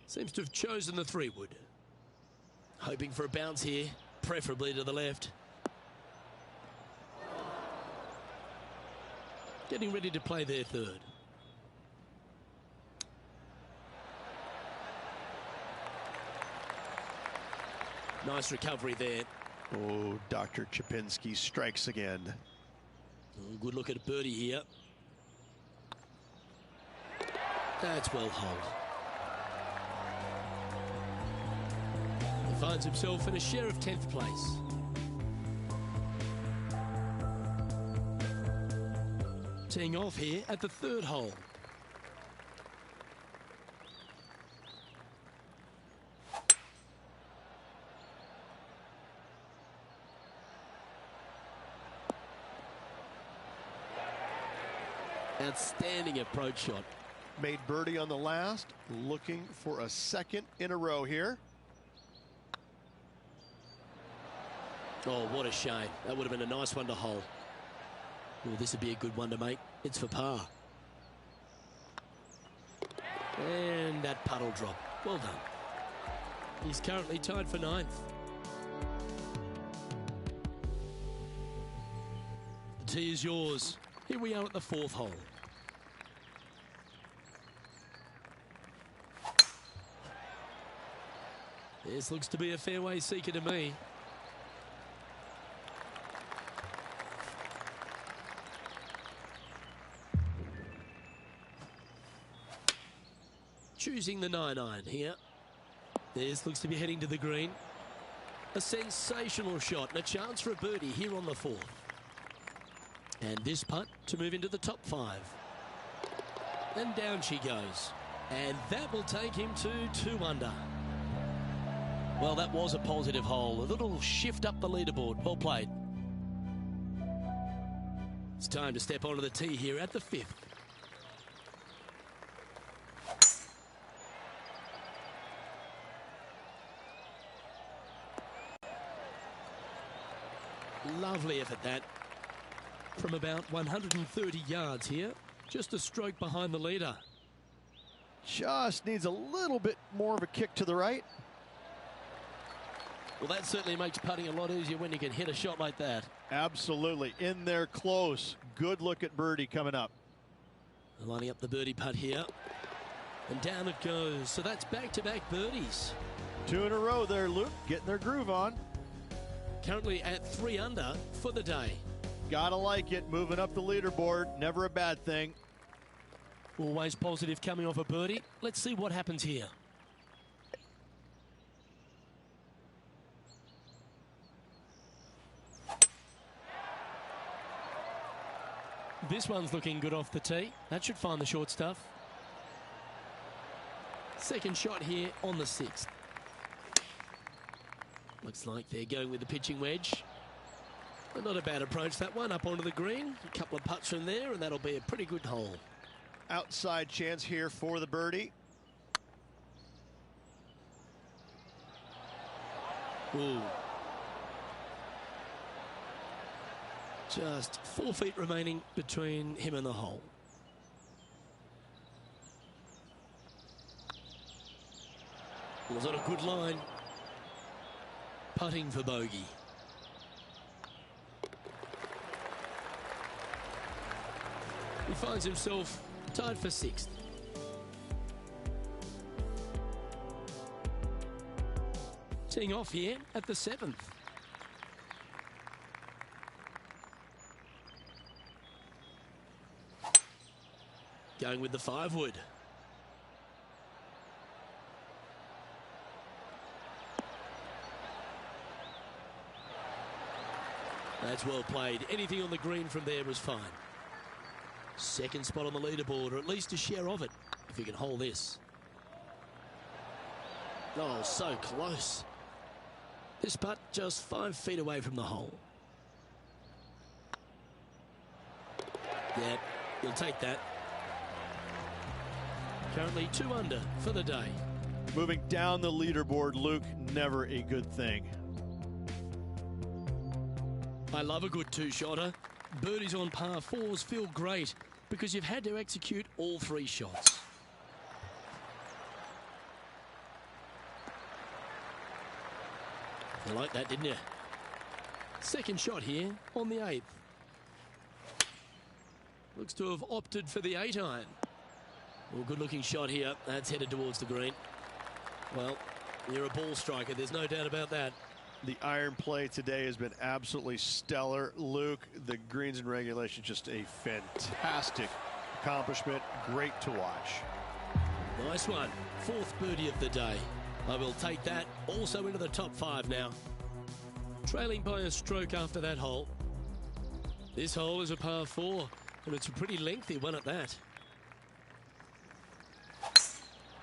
Seems to have chosen the 3-wood. Hoping for a bounce here, preferably to the left. Getting ready to play their 3rd. Nice recovery there. Oh, Dr. Chapinski strikes again. Oh, good look at a birdie here. That's well holed. He finds himself in a share of 10th place. Teeing off here at the 3rd hole. Outstanding approach shot. Made birdie on the last, looking for a 2nd in a row here. Oh, what a shame. That would have been a nice one to hole. Oh, this would be a good one to make. It's for par. And that puddle drop. Well done. He's currently tied for 9th. The tee is yours. Here we are at the 4th hole. This looks to be a fairway seeker to me. Choosing the 9-iron here. This looks to be heading to the green. A sensational shot and a chance for a birdie here on the 4th. And this putt to move into the top 5. And down she goes. And that will take him to 2 under. Well, that was a positive hole. A little shift up the leaderboard. Well played. It's time to step onto the tee here at the 5th. Lovely effort that. From about 130 yards here. Just a stroke behind the leader. Just needs a little bit more of a kick to the right. Well, that certainly makes putting a lot easier when you can hit a shot like that. Absolutely. In there close. Good look at birdie coming up. Lining up the birdie putt here. And down it goes. So that's back-to-back birdies. 2 in a row there, Luke. Getting their groove on. Currently at 3 under for the day. Gotta like it. Moving up the leaderboard. Never a bad thing. Always positive coming off a birdie. Let's see what happens here. This one's looking good off the tee. That should find the short stuff. Second shot here on the 6th. Looks like they're going with the pitching wedge. But not a bad approach, that one, up onto the green. A couple of putts from there, and that'll be a pretty good hole. Outside chance here for the birdie. Ooh. Just 4 feet remaining between him and the hole. Was on a good line. Putting for bogey. He finds himself tied for 6th. Teeing off here at the 7th. Going with the 5-wood. That's well played. Anything on the green from there was fine. Second spot on the leaderboard, or at least a share of it, if you can hold this. Oh, so close. This putt just 5 feet away from the hole. Yeah, you'll take that. Currently 2 under for the day. Moving down the leaderboard, Luke, never a good thing. I love a good 2-shotter. Birdies on par 4s feel great because you've had to execute all 3 shots. You like that, didn't you? Second shot here on the 8th. Looks to have opted for the 8-iron. Well, good-looking shot here. That's headed towards the green. Well, you're a ball striker. There's no doubt about that. The iron play today has been absolutely stellar. Luke, the greens and regulation, just a fantastic accomplishment. Great to watch. Nice one. 4th birdie of the day. I will take that. Also into the top 5 now. Trailing by a stroke after that hole. This hole is a par 4, and it's a pretty lengthy one at that.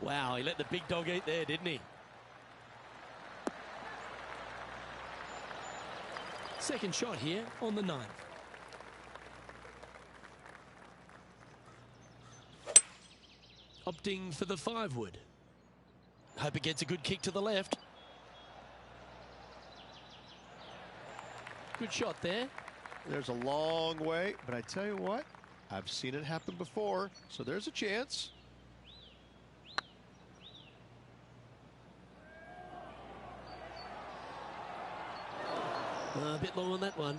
Wow, he let the big dog eat there, didn't he? Second shot here on the 9th. Opting for the 5-wood. Hope it gets a good kick to the left. Good shot there. There's a long way, but I tell you what, I've seen it happen before, so there's a chance. A bit low on that one.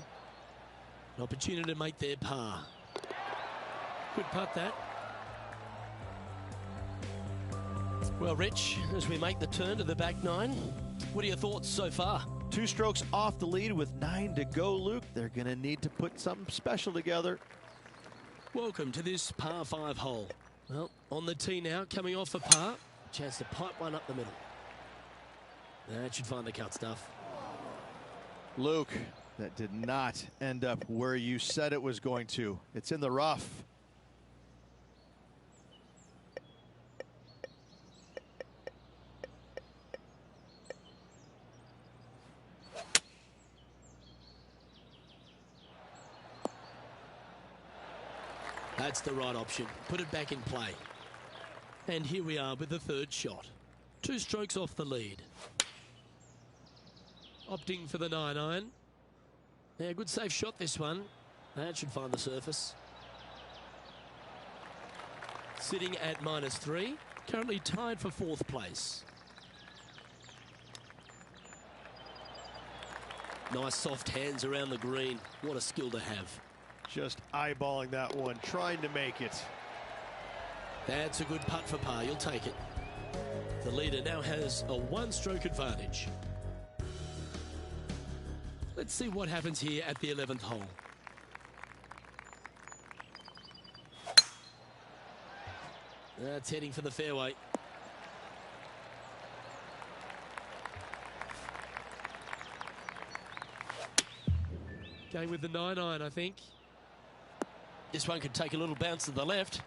An opportunity to make their par. Good putt, that. Well, Rich, as we make the turn to the back 9, what are your thoughts so far? 2 strokes off the lead with 9 to go, Luke. They're going to need to put something special together. Welcome to this par 5 hole. Well, on the tee now, coming off a par. Chance to pipe one up the middle. That should find the cut stuff. Luke, that did not end up where you said it was going to. It's in the rough. That's the right option. Put it back in play. And here we are with the 3rd shot. 2 strokes off the lead. Opting for the 9-iron. Yeah, good safe shot this one. That should find the surface. Sitting at -3. Currently tied for 4th place. Nice soft hands around the green. What a skill to have. Just eyeballing that one, trying to make it. That's a good putt for par. You'll take it. The leader now has a 1-stroke advantage. Let's see what happens here at the 11th hole. That's heading for the fairway. Going with the 9-iron, I think. This one could take a little bounce to the left.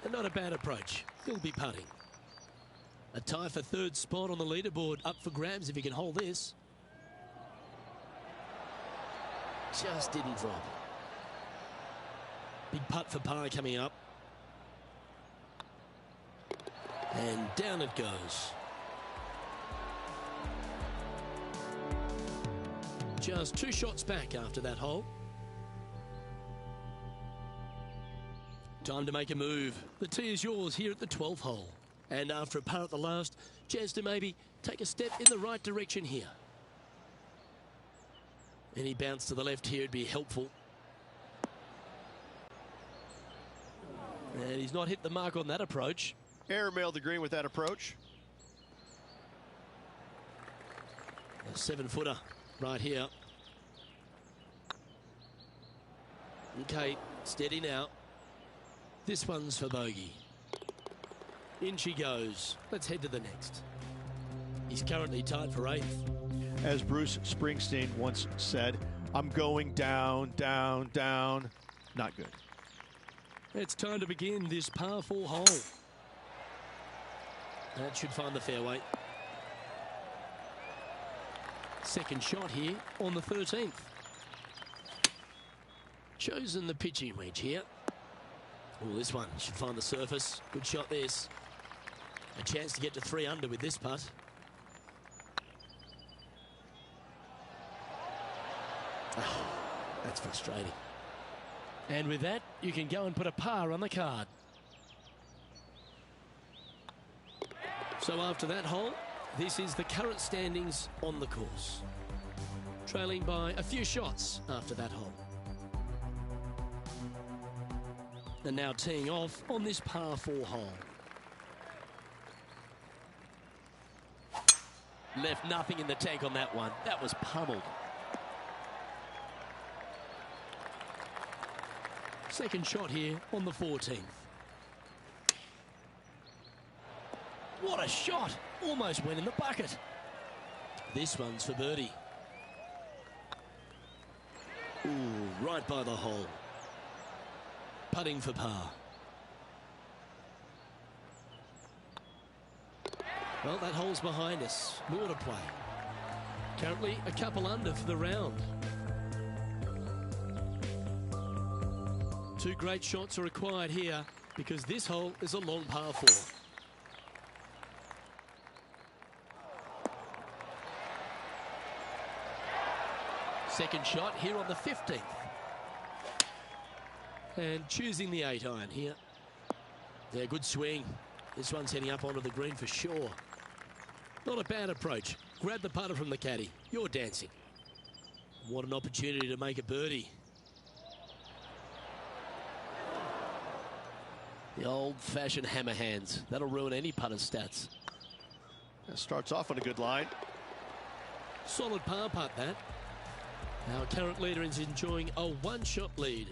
And not a bad approach. He'll be putting. A tie for 3rd spot on the leaderboard up for grabs if he can hold this. Just didn't drop. Big putt for par coming up. And down it goes. just 2 shots back after that hole. Time to make a move. The tee is yours here at the 12th hole. And after a par at the last, chance to maybe take a step in the right direction here. Any bounce to the left here would be helpful. And he's not hit the mark on that approach. Airmailed the green with that approach. A 7-footer right here. Okay, steady now. This one's for bogey. In she goes. Let's head to the next. He's currently tied for 8th. As Bruce Springsteen once said, I'm going down, down, down. Not good. It's time to begin this par 4 hole. That should find the fairway. Second shot here on the 13th. Chosen the pitching wedge here. Oh, this one should find the surface. Good shot this. A chance to get to 3 under with this putt. Oh, that's frustrating. And with that, you can go and put a par on the card. So after that hole, this is the current standings on the course. Trailing by a few shots after that hole. And now teeing off on this par 4 hole. Left nothing in the tank on that one. That was pummeled. Second shot here on the 14th. What a shot! Almost went in the bucket. This one's for birdie. Ooh, right by the hole. Putting for par. Well, that hole's behind us. More to play. Currently a couple under for the round. 2 great shots are required here because this hole is a long par 4. Second shot here on the 15th. And choosing the 8-iron here. Yeah, good swing. This one's heading up onto the green for sure. Not a bad approach. Grab the putter from the caddy. You're dancing. What an opportunity to make a birdie. The old-fashioned hammer hands. That'll ruin any putter's stats. That starts off on a good line. Solid par putt, that. Our current leader is enjoying a 1-shot lead.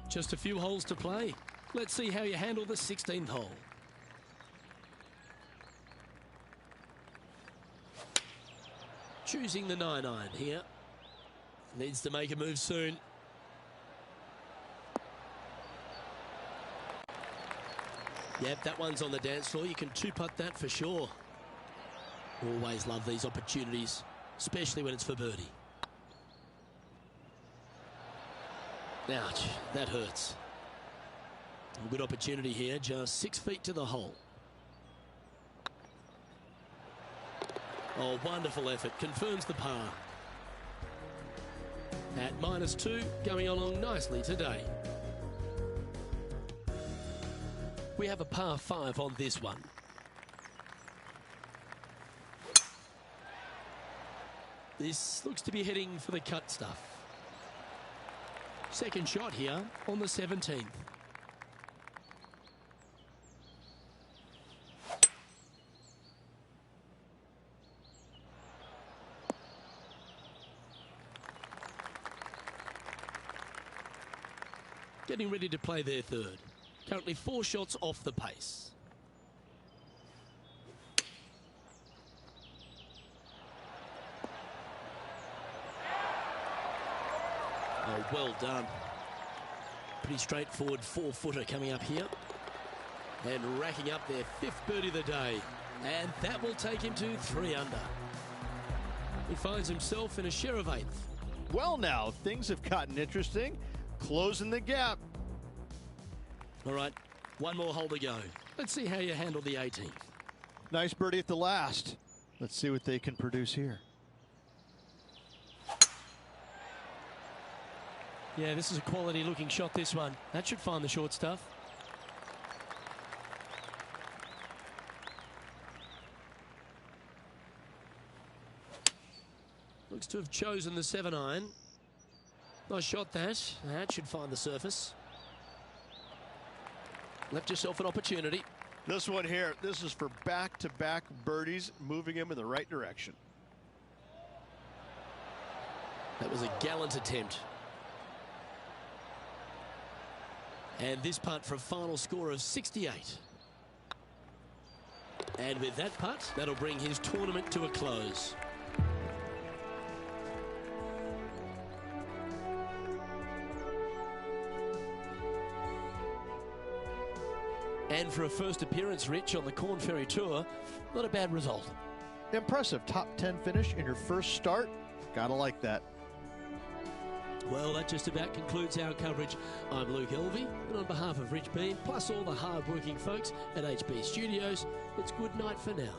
Just a few holes to play. Let's see how you handle the 16th hole. Choosing the 9-iron here. Needs to make a move soon. Yep, that one's on the dance floor. You can 2-putt that for sure. Always love these opportunities, especially when it's for birdie. Ouch, that hurts. A good opportunity here, just 6 feet to the hole. Oh, wonderful effort, confirms the par. At -2, going along nicely today. We have a par 5 on this one. This looks to be heading for the cut stuff. Second shot here on the 17th. Getting ready to play their third. Currently 4 shots off the pace. Oh, well done. Pretty straightforward 4-footer coming up here. And racking up their 5th birdie of the day. And that will take him to 3 under. He finds himself in a share of 8th. Well, now, things have gotten interesting. Closing the gap. All right, 1 more hole to go. Let's see how you handle the 18th. Nice birdie at the last. Let's see what they can produce here. Yeah, this is a quality looking shot, this one. That should find the short stuff. Looks to have chosen the 7-iron. Nice shot that. That should find the surface. Left yourself an opportunity. This one here, this is for back-to-back birdies, moving him in the right direction. That was a gallant attempt. And this putt for a final score of 68. And with that putt, that'll bring his tournament to a close. And for a first appearance, Rich, on the Corn Ferry Tour, not a bad result. Impressive top 10 finish in your first start. Gotta like that. Well, that just about concludes our coverage. I'm Luke Elvey, and on behalf of Rich Beam, plus all the hard-working folks at HB Studios, it's good night for now.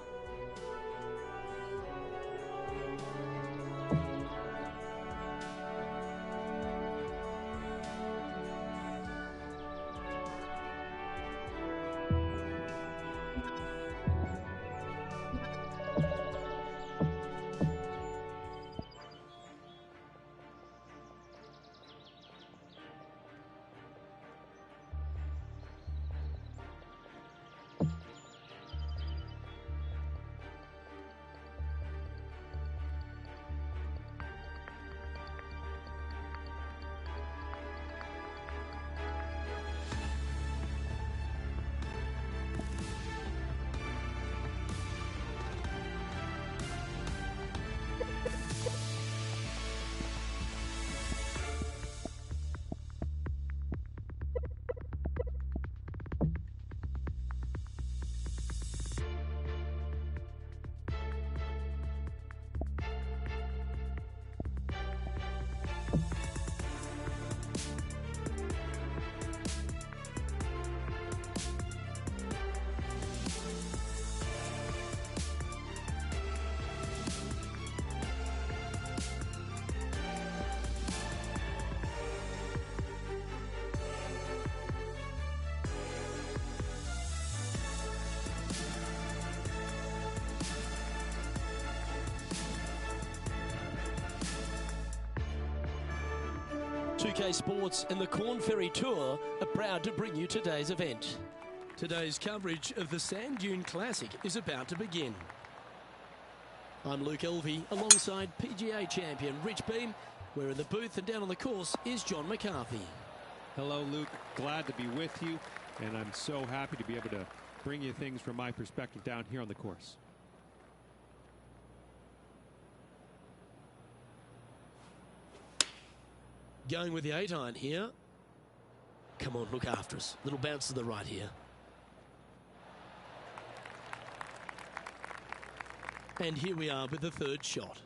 UK Sports and the Corn Ferry Tour are proud to bring you today's event. Today's coverage of the Sand Dune Classic is about to begin. I'm Luke Elvey alongside PGA champion Rich Beam. We're in the booth, and down on the course is John McCarthy. Hello, Luke. Glad to be with you, and I'm so happy to be able to bring you things from my perspective down here on the course. Going with the 8-iron here. Come on, look after us. Little bounce to the right here. And here we are with the third shot.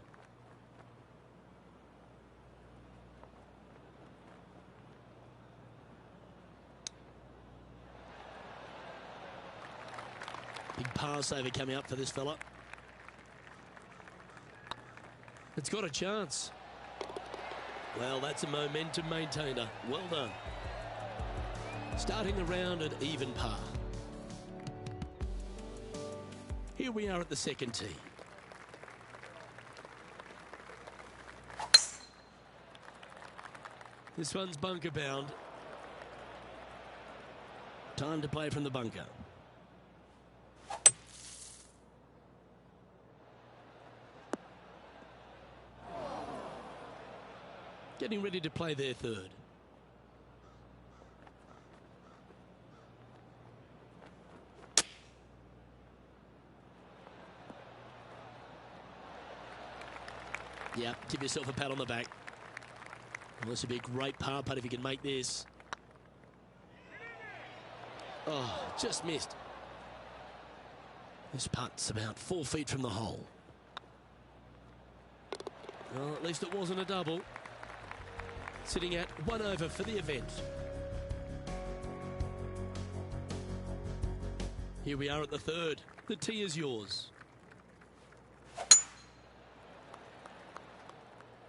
Big par saver coming up for this fella. It's got a chance. Well, that's a momentum maintainer. Well done. Starting the round at even par. Here we are at the second tee. This one's bunker bound. Time to play from the bunker. Getting ready to play their third. Yeah, give yourself a pat on the back. Well, this would be a great par putt if you can make this. Oh, just missed. This putt's about 4 feet from the hole. Well, at least it wasn't a double. Sitting at 1 over for the event. Here we are at the third. The tee is yours.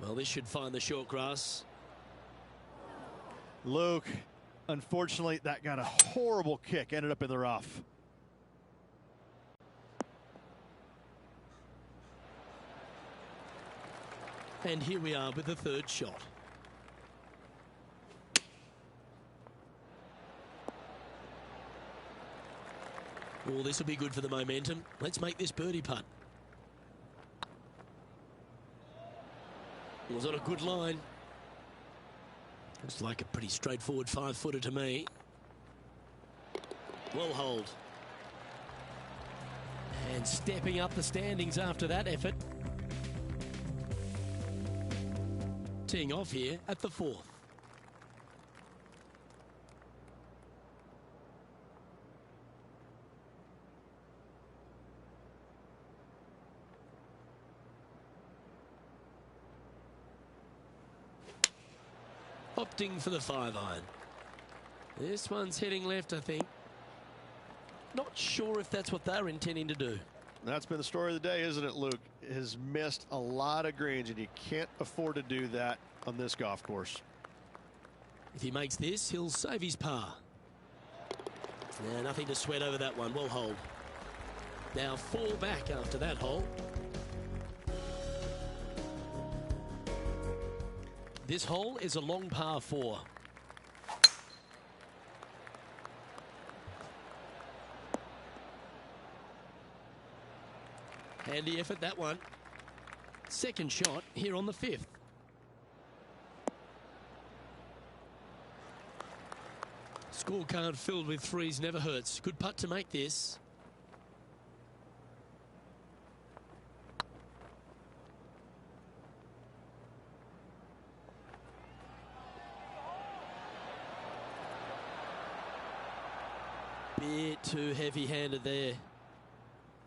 Well, this should find the short grass. Luke, unfortunately, that got a horrible kick. Ended up in the rough. And here we are with the third shot. Oh, this will be good for the momentum. Let's make this birdie putt. Was on a good line. Looks like a pretty straightforward 5-footer to me. Well hold. And stepping up the standings after that effort. Teeing off here at the 4th. Opting for the 5-iron. This one's heading left, I think. Not sure if that's what they're intending to do. That's been the story of the day, isn't it, Luke? Has missed a lot of greens, and you can't afford to do that on this golf course. If he makes this, he'll save his par. Yeah, nothing to sweat over that one. Well hold. Now 4 back after that hole. This hole is a long par 4. Handy effort, that one. Second shot here on the 5th. Scorecard filled with threes never hurts. Good putt to make this. Bit too heavy-handed there.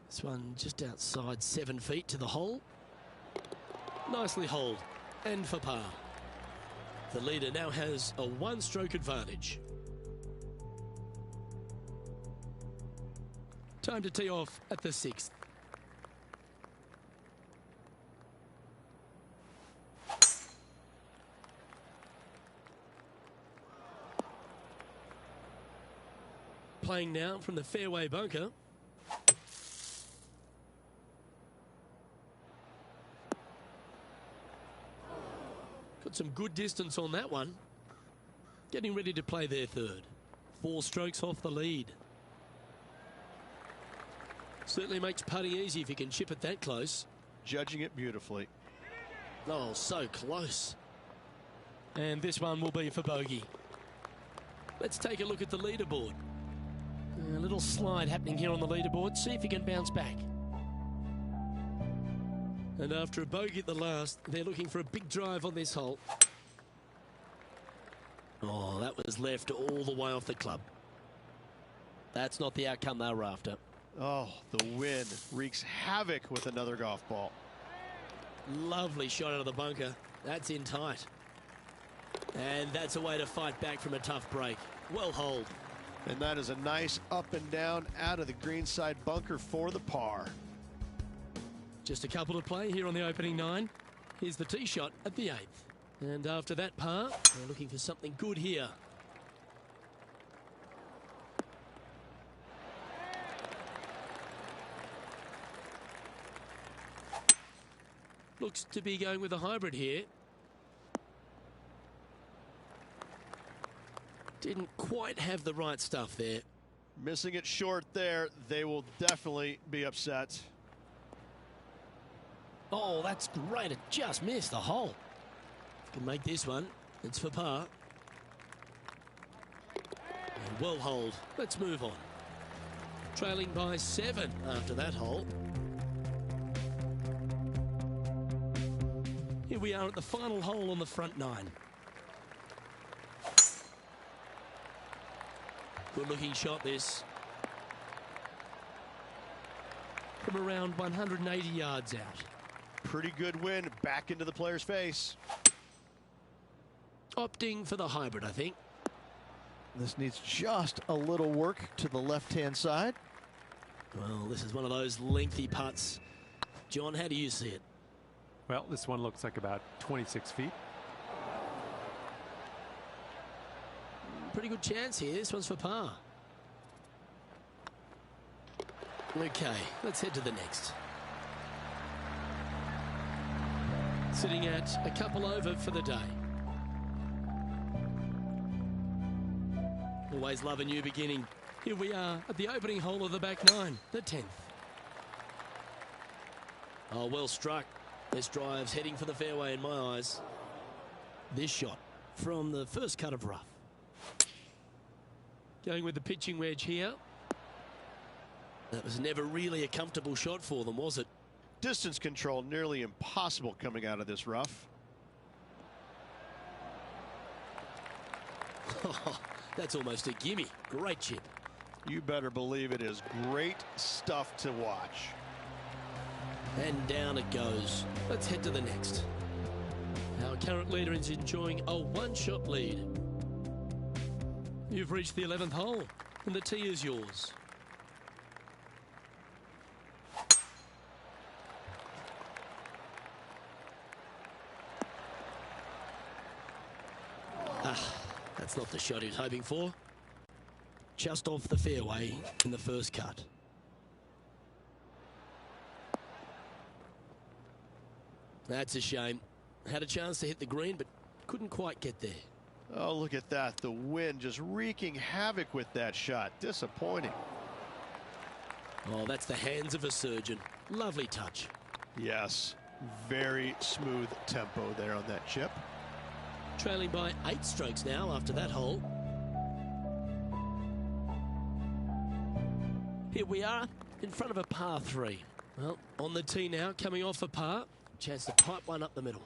This one just outside 7 feet to the hole. Nicely holed and for par. The leader now has a 1-stroke advantage. Time to tee off at the 6th. Playing now from the fairway bunker. Got some good distance on that one. Getting ready to play their third. 4 strokes off the lead. Certainly makes putting easy if you can chip it that close. Judging it beautifully. Oh, so close. And this one will be for bogey. Let's take a look at the leaderboard. A little slide happening here on the leaderboard. See if he can bounce back. And after a bogey at the last, they're looking for a big drive on this hole. Oh, that was left all the way off the club. That's not the outcome they were after. Oh, the wind wreaks havoc with another golf ball. Lovely shot out of the bunker. That's in tight. And that's a way to fight back from a tough break. Well holed. And that is a nice up and down out of the greenside bunker for the par. Just a couple to play here on the opening 9. Here's the tee shot at the 8th. And after that par, they're looking for something good here. Looks to be going with a hybrid here. Didn't quite have the right stuff there. Missing it short there. They will definitely be upset. Oh, that's great. It just missed the hole. Can make this one. It's for par. And well holed. Let's move on. Trailing by 7 after that hole. Here we are at the final hole on the front 9. Good looking shot this. From around 180 yards out. Pretty good wind back into the player's face. Opting for the hybrid, I think. This needs just a little work to the left-hand side. Well, this is one of those lengthy putts. John, how do you see it? Well, this one looks like about 26 feet. Pretty good chance here. This one's for par. Okay, let's head to the next. Sitting at a couple over for the day. Always love a new beginning. Here we are at the opening hole of the back nine, the 10th. Oh, well struck. This drive's heading for the fairway in my eyes. This shot from the first cut of rough. Going with the pitching wedge here. That was never really a comfortable shot for them, was it? Distance control nearly impossible coming out of this rough. That's almost a gimme. Great chip. You better believe it is great stuff to watch. And down it goes. Let's head to the next. Our current leader is enjoying a one-shot lead. You've reached the 11th hole, and the tee is yours. That's not the shot he was hoping for. Just off the fairway in the first cut. That's a shame. Had a chance to hit the green, but couldn't quite get there. Oh, look at that. The wind just wreaking havoc with that shot. Disappointing. Oh, that's the hands of a surgeon. Lovely touch. Yes. Very smooth tempo there on that chip. Trailing by 8 strokes now after that hole. Here we are in front of a par 3. Well, on the tee now, coming off a par. Chance to pipe one up the middle.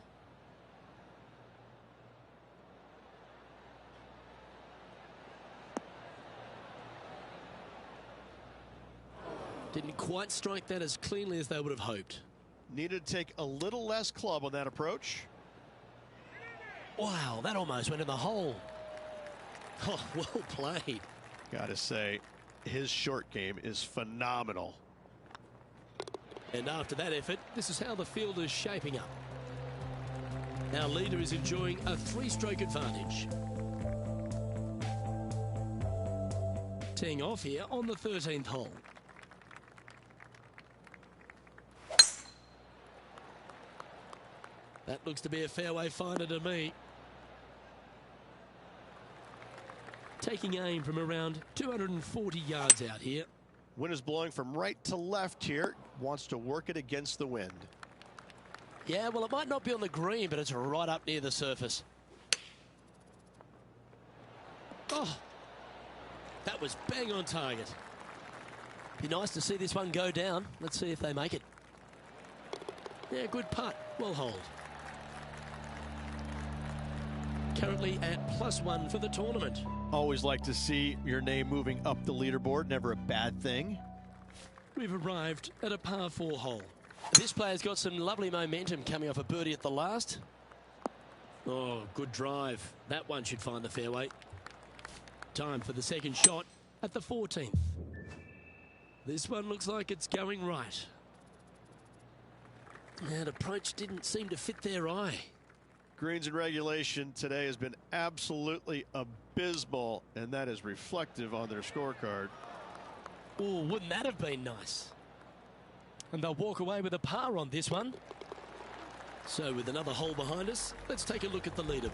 Didn't quite strike that as cleanly as they would have hoped. Needed to take a little less club on that approach. Wow, that almost went in the hole. Oh, well played. Gotta say, his short game is phenomenal. And after that effort, this is how the field is shaping up. Our leader is enjoying a 3-stroke advantage. Teeing off here on the 13th hole. That looks to be a fairway finder to me. Taking aim from around 240 yards out here. Wind is blowing from right to left here. Wants to work it against the wind. Yeah, well, it might not be on the green, but it's right up near the surface. Oh, that was bang on target. Be nice to see this one go down. Let's see if they make it. Yeah, good putt. Well holed. Currently at +1 for the tournament. Always like to see your name moving up the leaderboard. Never a bad thing. We've arrived at a par 4 hole. This player's got some lovely momentum coming off a birdie at the last. Oh, good drive. That one should find the fairway. Time for the second shot at the 14th. This one looks like it's going right. That approach didn't seem to fit their eye. Greens in regulation today has been absolutely abysmal, and that is reflective on their scorecard. Oh, wouldn't that have been nice? And they'll walk away with a par on this one. So with another hole behind us, let's take a look at the leaderboard.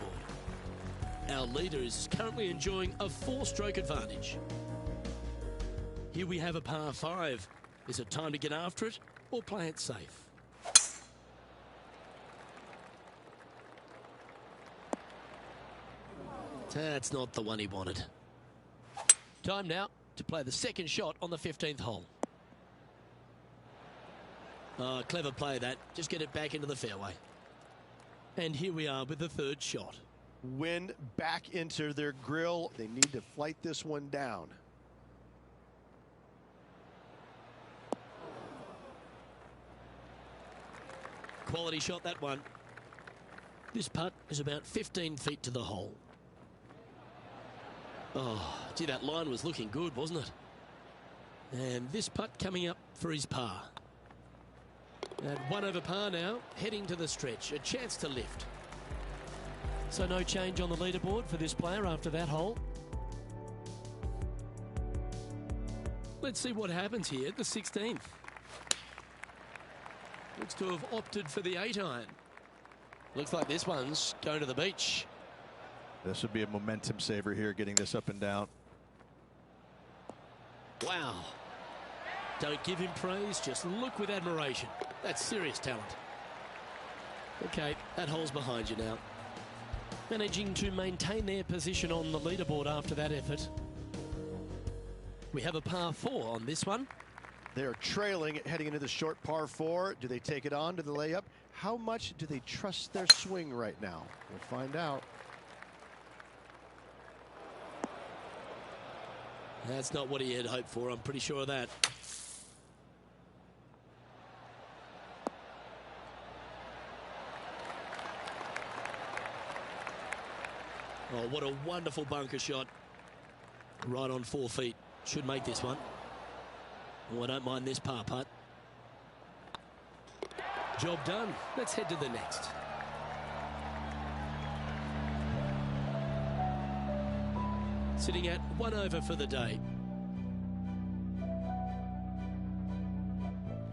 Our leader is currently enjoying a 4-stroke advantage. Here we have a par 5. Is it time to get after it or play it safe? That's not the one he wanted. Time now to play the second shot on the 15th hole. Oh, clever play that. Just get it back into the fairway. And here we are with the third shot. Wind back into their grill. They need to flight this one down. Quality shot, that one. This putt is about 15 feet to the hole. Oh, gee, that line was looking good, wasn't it? And this putt coming up for his par. At 1 over par now, heading to the stretch, a chance to lift. So no change on the leaderboard for this player after that hole. Let's see what happens here at the 16th. Looks to have opted for the 8-iron. Looks like this one's going to the beach. This would be a momentum saver here, getting this up and down. Wow. Don't give him praise, just look with admiration. That's serious talent. Okay, that hole's behind you now. Managing to maintain their position on the leaderboard after that effort. We have a par 4 on this one. They're trailing heading into the short par 4. Do they take it on to the layup? How much do they trust their swing right now? We'll find out. That's not what he had hoped for, I'm pretty sure of that. Oh, what a wonderful bunker shot. Right on 4 feet. Should make this one. Oh, I don't mind this par putt. Job done. Let's head to the next. Sitting at 1 over for the day.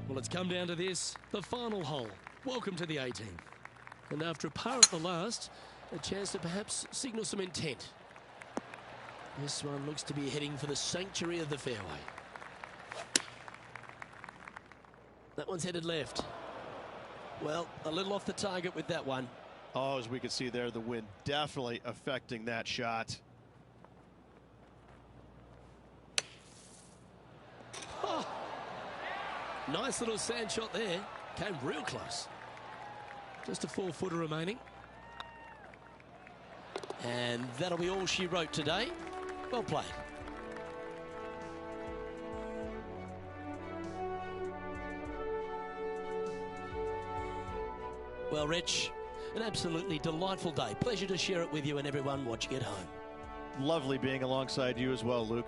Well, it's come down to this, the final hole. Welcome to the 18th. And after a par at the last, a chance to perhaps signal some intent. This one looks to be heading for the sanctuary of the fairway. That one's headed left. Well, a little off the target with that one. Oh, as we can see there, the wind definitely affecting that shot. Oh, nice little sand shot there. Came real close. Just a 4-footer remaining. And that'll be all she wrote today. Well played. Well, Rich, an absolutely delightful day. Pleasure to share it with you and everyone watching at home. Lovely being alongside you as well, Luke.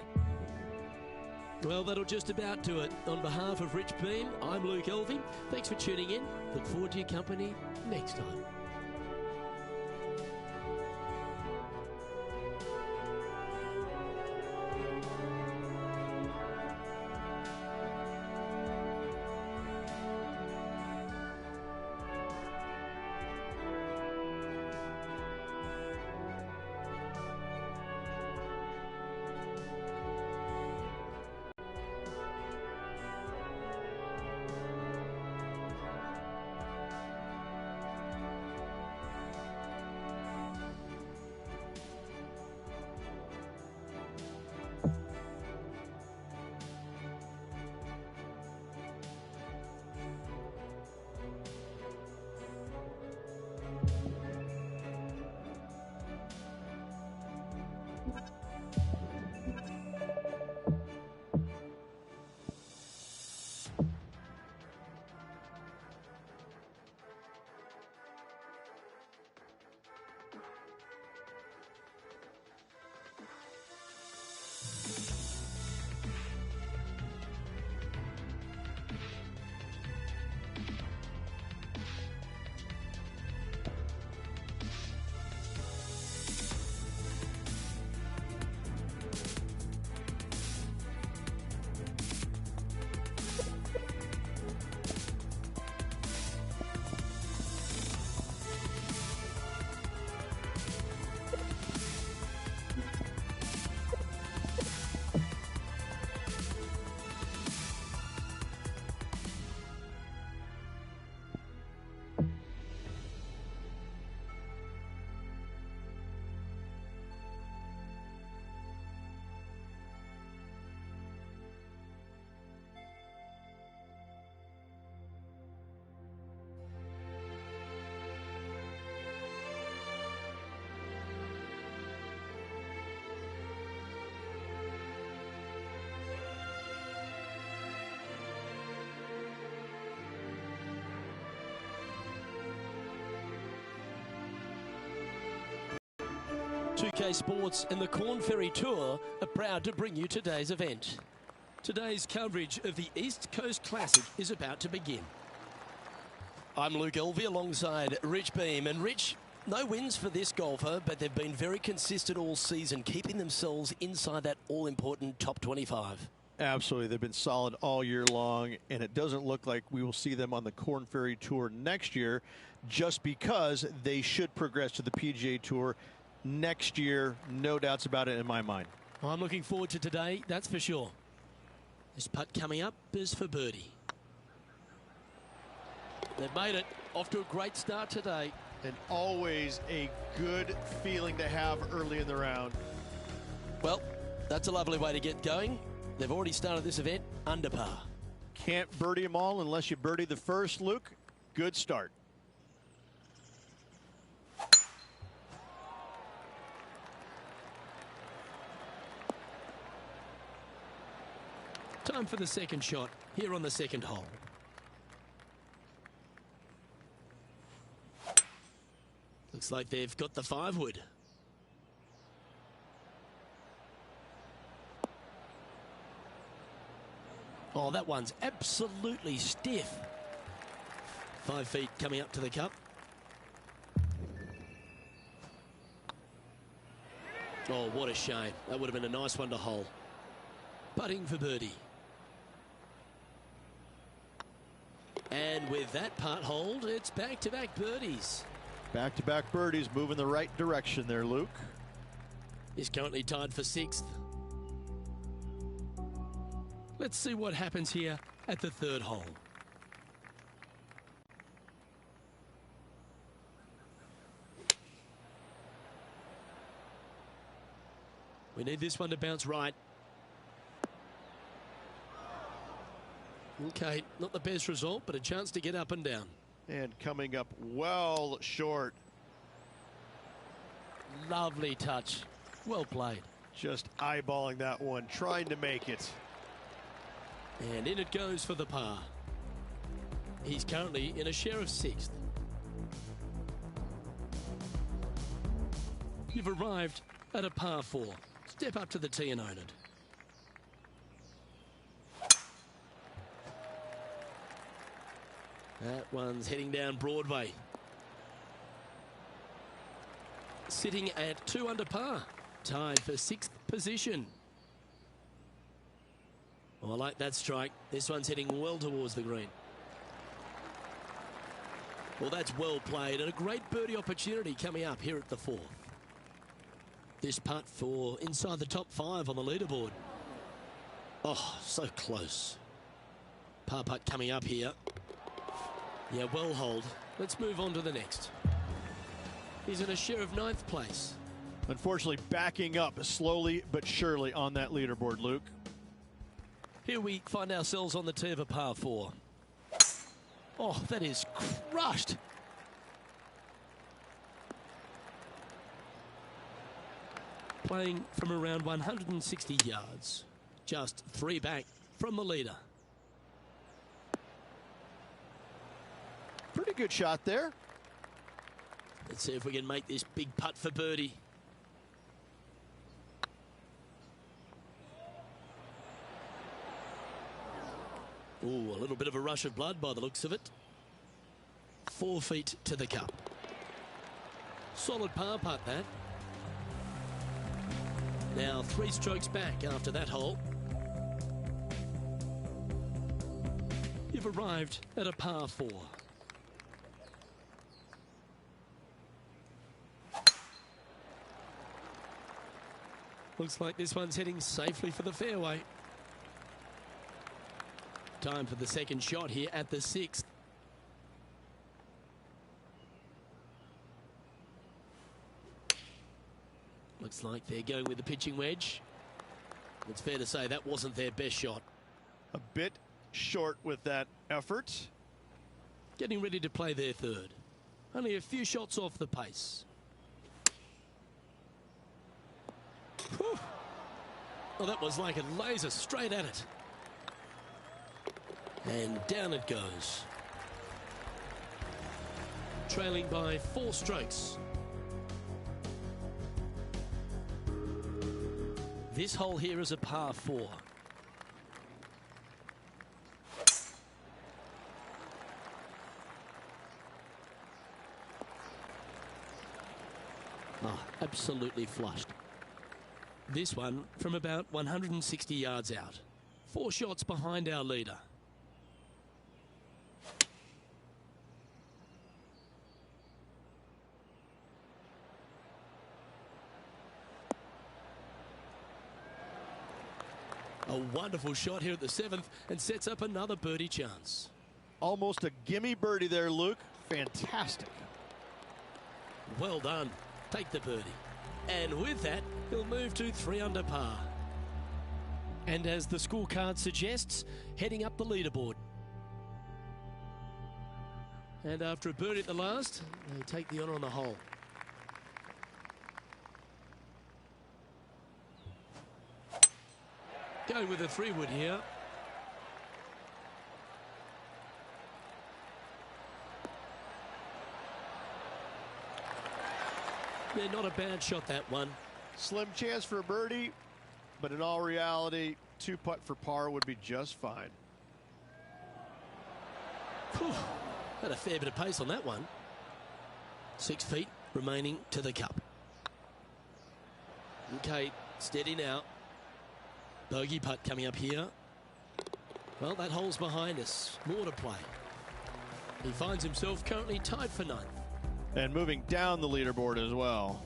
Well, that'll just about do it. On behalf of Rich Beam, I'm Luke Elvey. Thanks for tuning in. Look forward to your company next time. UK Sports and the Corn Ferry Tour are proud to bring you today's event. Today's coverage of the East Coast Classic is about to begin. I'm Luke Elvey alongside Rich Beam. And Rich, no wins for this golfer, but they've been very consistent all season, keeping themselves inside that all-important top 25. Absolutely. They've been solid all year long, and it doesn't look like we will see them on the Korn Ferry Tour next year just because they should progress to the PGA Tour next year. No doubts about it in my mind. Well, I'm looking forward to today, that's for sure. This putt coming up is for birdie. They've made it. Off to a great start today. And always a good feeling to have early in the round. Well, that's a lovely way to get going. They've already started this event under par. Can't birdie them all unless you birdie the first, Luke. Good start. Time for the second shot here on the second hole. Looks like they've got the 5-wood. Oh, that one's absolutely stiff. 5 feet coming up to the cup. Oh, what a shame. That would have been a nice one to hole. Putting for birdie. And with that putt hold, it's back-to-back birdies. Back-to-back birdies, move in the right direction there, Luke. He's currently tied for 6th. Let's see what happens here at the third hole. We need this one to bounce right. Okay, not the best result, but a chance to get up and down. And coming up well short. Lovely touch. Well played. Just eyeballing that one, trying to make it. And in it goes for the par. He's currently in a share of 6th. You've arrived at a par 4. Step up to the tee and own it. That one's heading down Broadway. Sitting at 2 under par. Tied for 6th position. Oh, I like that strike. This one's heading well towards the green. Well, that's well played and a great birdie opportunity coming up here at the 4th. This putt for inside the top 5 on the leaderboard. Oh, so close. Par putt coming up here. Yeah, well hold. Let's move on to the next. He's in a share of 9th place. Unfortunately, backing up slowly but surely on that leaderboard, Luke. Here we find ourselves on the tee of a par 4. Oh, that is crushed. Playing from around 160 yards. Just 3 back from the leader. Pretty good shot there. Let's see if we can make this big putt for birdie. Ooh, a little bit of a rush of blood by the looks of it. 4 feet to the cup. Solid par putt, that. Now 3 strokes back after that hole. You've arrived at a par 4. Looks like this one's heading safely for the fairway. Time for the second shot here at the 6th. Looks like they're going with the pitching wedge. It's fair to say that wasn't their best shot. A bit short with that effort. Getting ready to play their third. Only a few shots off the pace. Whew. Well, that was like a laser straight at it. And down it goes. Trailing by 4 strokes. This hole here is a par 4. Oh, absolutely flushed. This one from about 160 yards out. 4 shots behind our leader. A wonderful shot here at the 7th and sets up another birdie chance. Almost a gimme birdie there, Luke. Fantastic. Well done. Take the birdie. And with that, he'll move to 3 under par. And as the scorecard suggests, heading up the leaderboard. And after a birdie at the last, they take the honour on the hole. Going with a 3-wood here. Yeah, not a bad shot, that one. Slim chance for a birdie, but in all reality, 2-putt for par would be just fine. Whew, had a fair bit of pace on that one. 6 feet remaining to the cup. Okay, steady now. Bogey putt coming up here. Well, that hole's behind us. More to play. He finds himself currently tied for 9th. And moving down the leaderboard as well.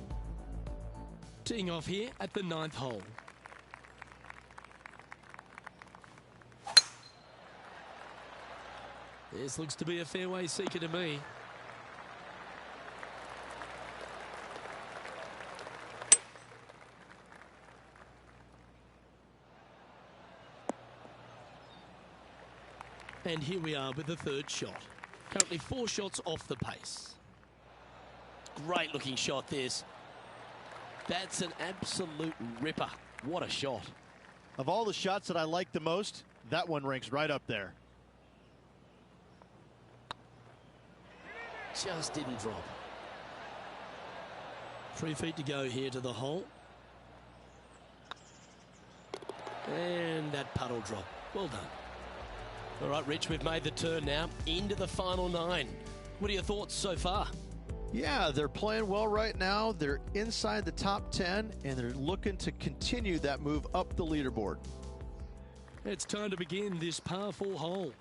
Teeing off here at the 9th hole. This looks to be a fairway seeker to me. And here we are with the 3rd shot. Currently 4 shots off the pace. Great looking shot this. That's an absolute ripper. What a shot. Of all the shots that I like the most, that one ranks right up there. Just didn't drop. 3 feet to go here to the hole. And that puddle drop. Well done. All right, Rich, we've made the turn now into the final 9. What are your thoughts so far? Yeah, they're playing well right now. They're inside the top 10, and they're looking to continue that move up the leaderboard. It's time to begin this par 4 hole.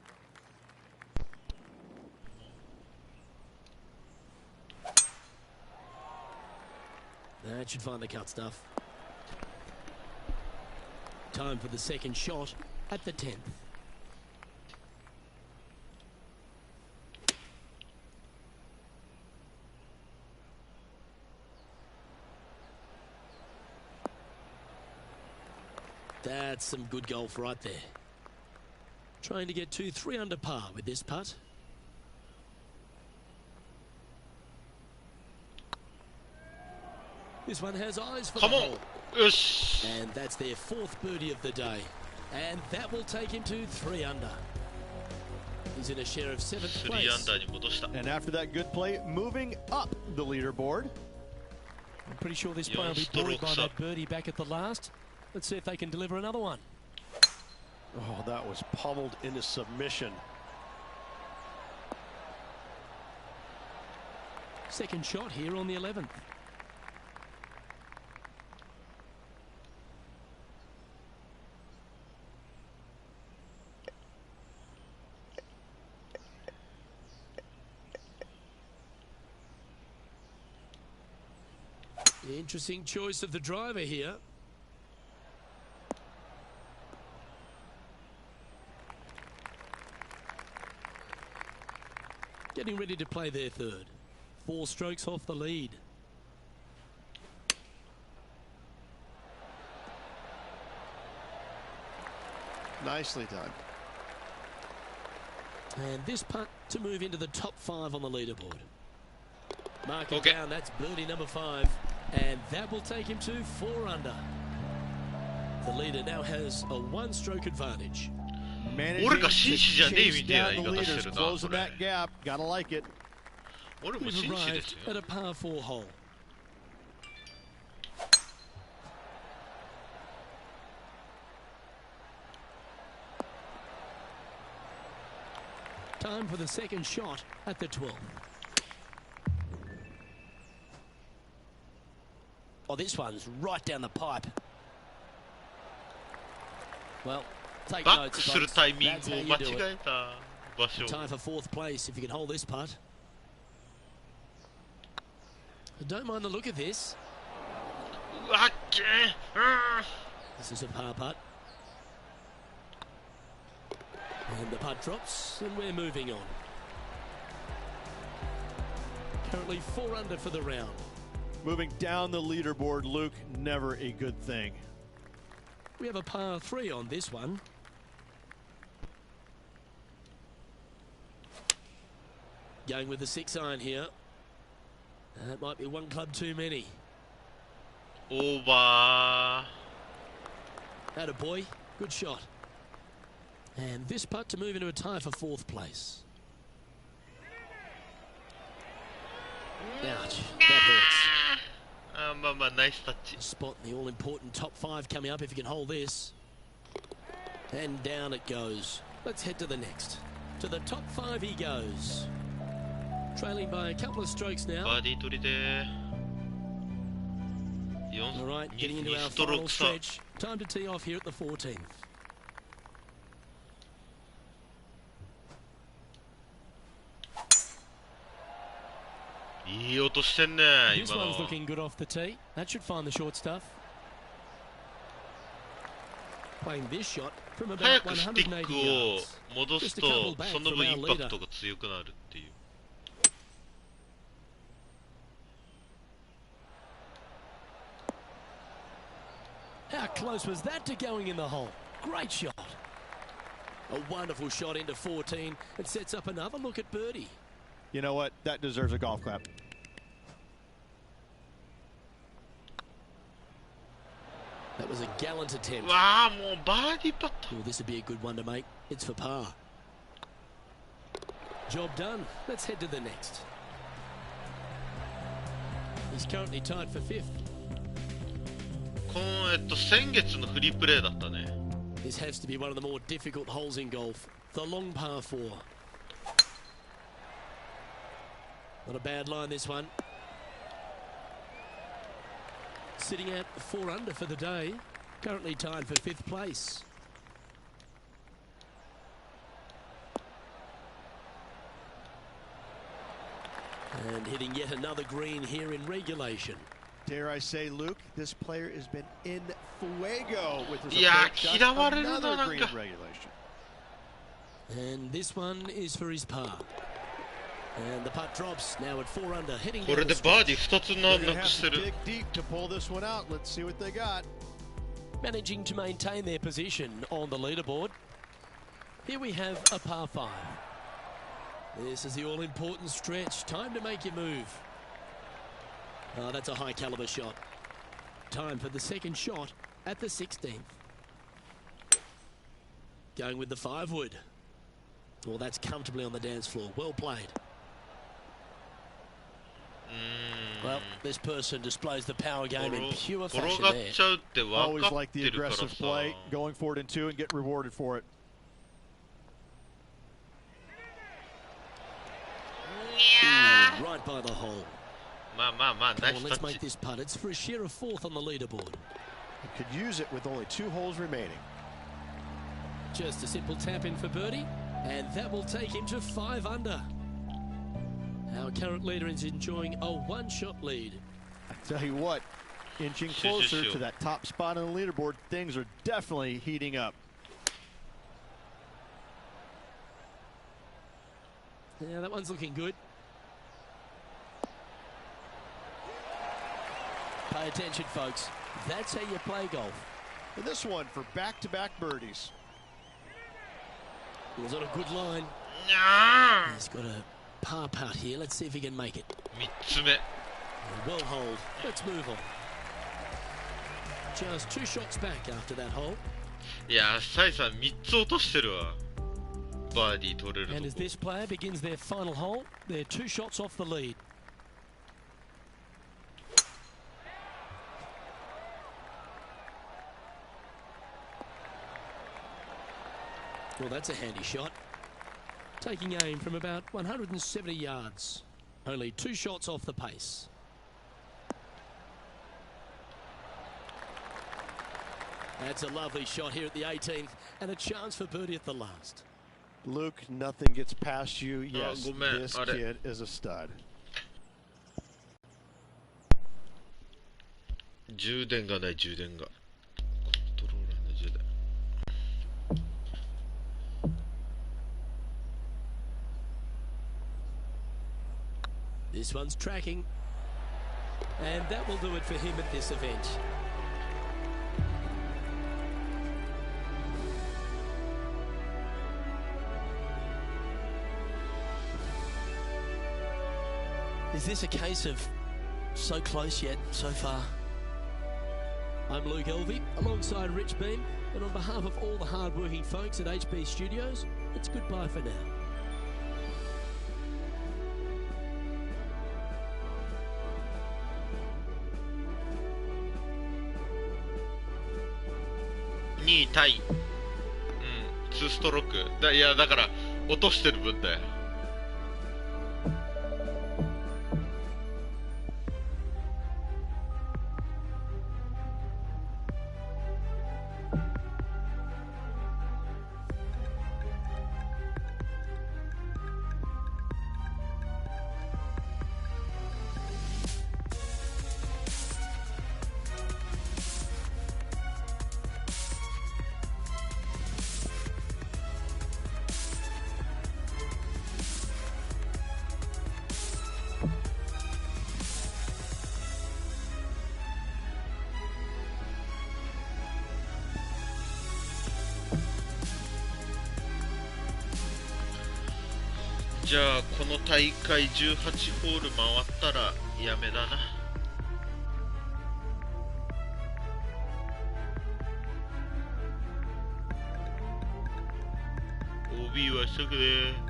That should find the cut stuff. Time for the 2nd shot at the 10th. That's some good golf right there. Trying to get to 3 under par with this putt. This one has eyes for the hole. Yes. And that's their 4th birdie of the day. And that will take him to 3 under. He's in a share of 7th 3 place. アンダーに戻した。 And after that good play, moving up the leaderboard. I'm pretty sure this player will be buoyed by that birdie back at the last. Let's see if they can deliver another one. Oh, that was pummeled into submission. 2nd shot here on the 11th. Interesting choice of the driver here. Getting ready to play their 3rd. 4 strokes off the lead. Nicely done. And this putt to move into the top 5 on the leaderboard. Mark it down, that's birdie number 5. And that will take him to 4 under. The leader now has a 1-stroke advantage.俺が紳士じゃねえみたいな言い方してるな。 Closing that gap. Gotta like it. 俺も We've 紳士です arrived よ。 at a par 4 hole. Time for the 2nd shot at the 12th. Oh, this one's right down the pipe. Well, take バッ notes, クする folks. タイミン That's グ how を you 間 do 違 it. えた場所。 Time for fourth place if you can hold this putt. Don't mind the look of this. うわっけー、This is a par putt. And the putt drops, and we're moving on. Currently 4 under for the round. Moving down the leaderboard, Luke, never a good thing. We have a par 3 on this one. Going with the 6 iron here. That might be one club too many. オーバ Atta boy, good shot. And this putt to move into a tie for 4th place. Ouch, that hurts. ー。あー、まあまあナイスタッチ。 Spot in the all-important top 5 coming up if you can hold this. And down it goes. Let's head to the next. To the top 5 he goes. Trailing by a couple of strokes now. バーディー取りで All right, getting into 2 our ストロー final ク差。 stretch. Time to tee off here at the 14th. いい音してんね This 今の one's looking good off the tee. That should find the short stuff. Playing this shot from 早 about くスティック 180 を yards. 戻すと Just a couple back その from 分 our インパ leader. クトが強くなるっていう。 How close was that to going in the hole? Great shot. A wonderful shot into 14. It sets up another look at birdie. You know what? That deserves a golf clap. That was a gallant attempt. わあもうバーディーパット。 Oh, this would be a good one to make. It's for par. Job done. Let's head to the next. He's currently tied for 5th. 先月のフリープレーだったね。 This has to be one of the more difficult holes in golf. The long par 4. Not a bad line, this one. Sitting at 4 under for the day. Currently tied for 5th place. And hitting yet another green here in regulation. Dare I say, Luke, this player has been in fuego with his いや approach ー shot. 嫌われるな Another なん green か。 regulation. And this one is for his par. And the putt drops now at 4 under, heading これ down で the バーディ stretch. ー2つ They're な gonna く have して to る。 dig deep to pull this one out. Let's see what they got. Managing to maintain their position on the leaderboard. Here we have a par 5. This is the all-important stretch. Time to make your move. Oh, that's a high-caliber shot. Time for the second shot at the 16th. Going with the 5-wood. Well, that's comfortably on the dance floor. Well played. Well, this person displays the power game in pure 転 fashion がっ there. ちゃうって分 Always かっ like て the るからさ aggressive play, going for it in 2 and get rewarded for it. Ooh, right by the hole. まあまあまあナイ Come on, スタ let's ッ make チ。 this putt. It's for a share of 4th on the leaderboard. You could use it with only 2 holes remaining. Just a simple tap in for birdie, and that will take him to 5 under. Our current leader is enjoying a 1-shot lead. I tell you what, inching closer to that top spot on the leaderboard, things are definitely heating up. Yeah, that one's looking good. Pay attention, folks. That's how you play golf. And this one for back-to-back birdies. He was on a good line. He's got a par putt here. Let's see if he can make it. 3つ目。 Well hold. Let's move on. Just 2 shots back after that hole. いやサイさん3つ落としてるわ。バーディー取れる And as とこ。 this player begins their final hole, they're 2 shots off the lead. Well, that's a handy shot. Taking aim from about 170 yards. Only 2 shots off the pace. That's a lovely shot here at the 18th, and a chance for birdie at the last. Luke, nothing gets past you. Yes, this kid is a stud. 充電がない、充電が。コントローラーの充電。This one's tracking, and that will do it for him at this event. Is this a case of so close yet so far? I'm Luke Elvey, alongside Rich Beam, and on behalf of all the hard-working folks at HB Studios, it's goodbye for now.2位タイ。うん、2ストローク。いや、だから、落としてる分だよ。じゃあこの大会18ホール回ったらやめだな。OB はしたくね。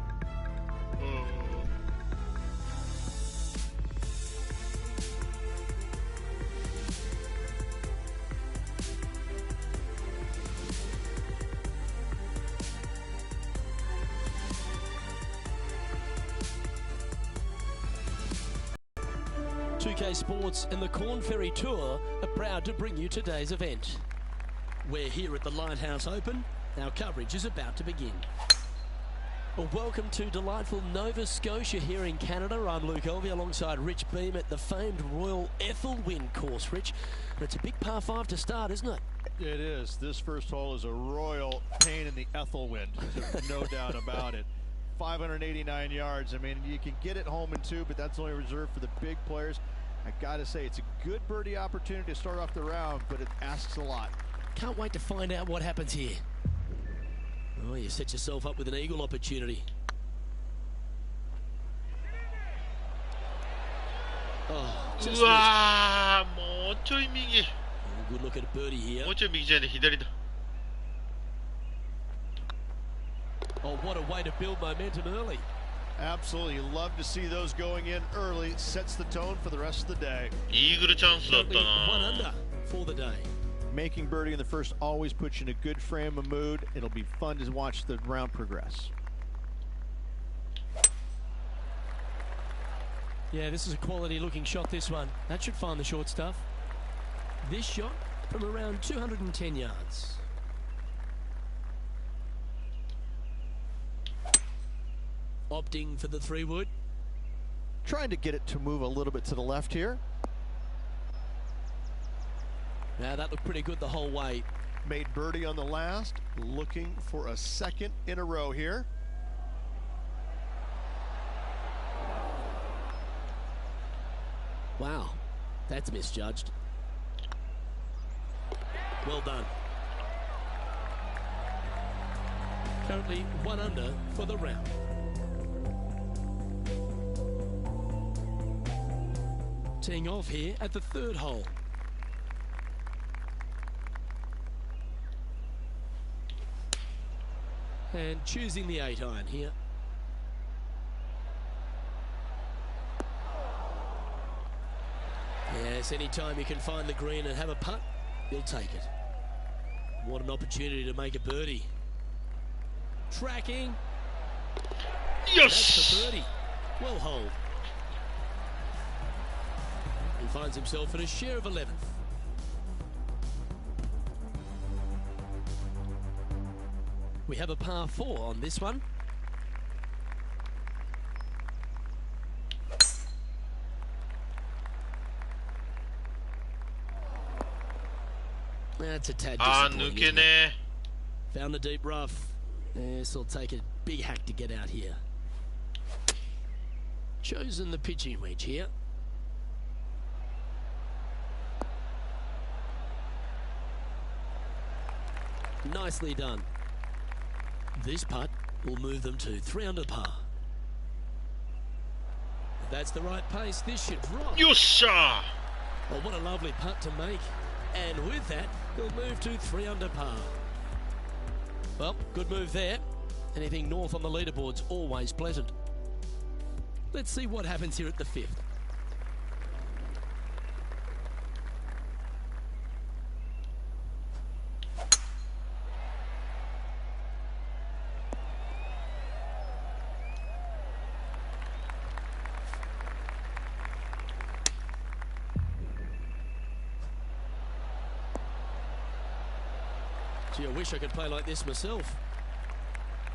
2K Sports and the Corn Ferry Tour are proud to bring you today's event. We're here at the Lighthouse Open. Our coverage is about to begin. Well, welcome to delightful Nova Scotia here in Canada. I'm Luke Elvey alongside Rich Beam at the famed Royal Ethelwyn course, Rich. And it's a big par 5 to start, isn't it? It is. This first hole is a royal pain in the Ethelwyn, no doubt about it. 589 yards. I mean, you can get it home in 2, but that's only reserved for the big players. I gotta say, it's a good birdie opportunity to start off the round, but it asks a lot. Can't wait to find out what happens here. Oh, you set yourself up with an eagle opportunity. Oh, just missed. うわー、もうちょい右。Oh, good look at a birdie here. もうちょい右じゃね、左だ。Oh, what a way to build momentum early. Absolutely. You love to see those going in early. Sets the tone for the rest of the day. イーグルチャンスだったな。One under for the day. Making birdie in the first always puts you in a good frame of mood. It'll be fun to watch the round progress. Yeah, this is a quality looking shot, this one. That should find the short stuff. This shot from around 210 yards. Opting for the 3-wood. Trying to get it to move a little bit to the left here. Now that looked pretty good the whole way. Made birdie on the last. Looking for a second in a row here. Wow, that's misjudged. Well done. Currently 1 under for the round. Teeing off here at the 3rd hole. And choosing the 8-iron here. Yes, anytime you can find the green and have a putt, you'll take it. What an opportunity to make a birdie. Tracking. Yes! That's the birdie. Well holed. He finds himself at a share of 11th. We have a par 4 on this one. That's a tad disappointing. Found the deep rough. This will take a big hack to get out here. Chosen the pitching wedge here. Nicely done. This putt will move them to 3 under par. If that's the right pace, this should rock. Yosha! Oh, what a lovely putt to make. And with that, he'll move to 3 under par. Well, good move there. Anything north on the leaderboard's always pleasant. Let's see what happens here at the 5th. Gee, I wish I could play like this myself.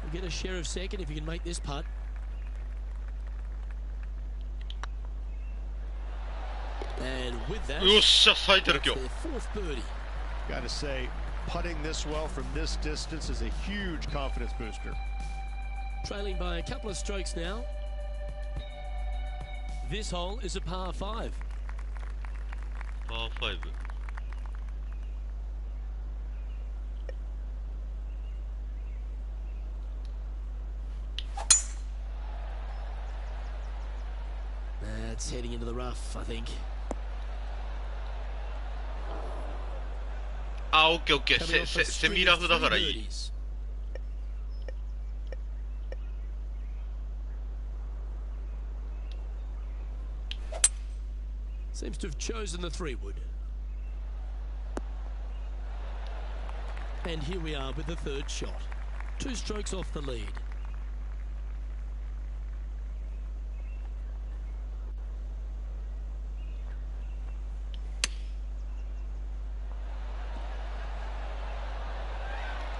We'll get a share of second if you can make this putt. And with that, that's their 4th birdie. Gotta say, putting this well from this distance is a huge confidence booster. Trailing by a couple of strokes now. This hole is a par 5. Par 5. That's heading into the rough, I think. OK, OK. セミラフだからいい。Seems to have chosen the 3-wood. And here we are with the 3rd shot. 2 strokes off the lead.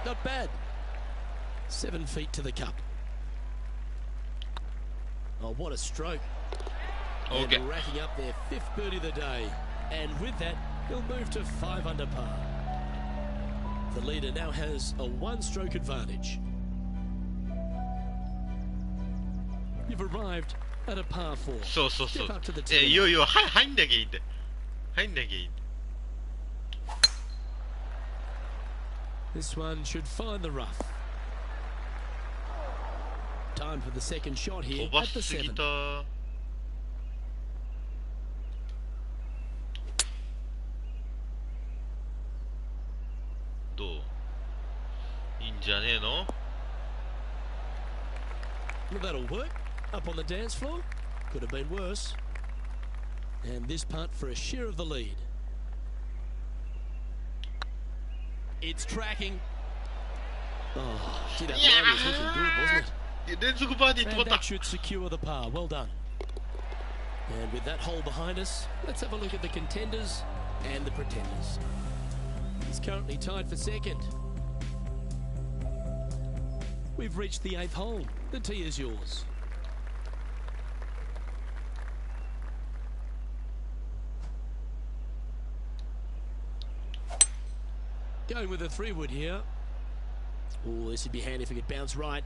Not bad. 7 feet to the cup. Oh, what a stroke. Okay. And racking up their 5th birdie of the day. And with that, he'll move to 5 under par. The leader now has a 1-stroke advantage. You've arrived at a par 4. そうそうそう。 Step up to the tee. いよいよ入んなきゃいいんだよ。入んなきゃいいんだよ。This one should find the rough. Time for the 2nd shot here 飛ば at the しすぎ 7. た。どう？いいんじゃねえの？ Well, that'll work. Up on the dance floor. Could have been worse. And this putt for a share of the lead. It's tracking. Oh, gee, that line was looking good, wasn't it? 連続バーディー止ま And った。 that should secure the par. Well done. And with that hole behind us, let's have a look at the contenders and the pretenders. He's currently tied for 2nd. We've reached the 8th hole. The tee is yours. Going with a 3-wood here. Oh, this would be handy if it could bounce right.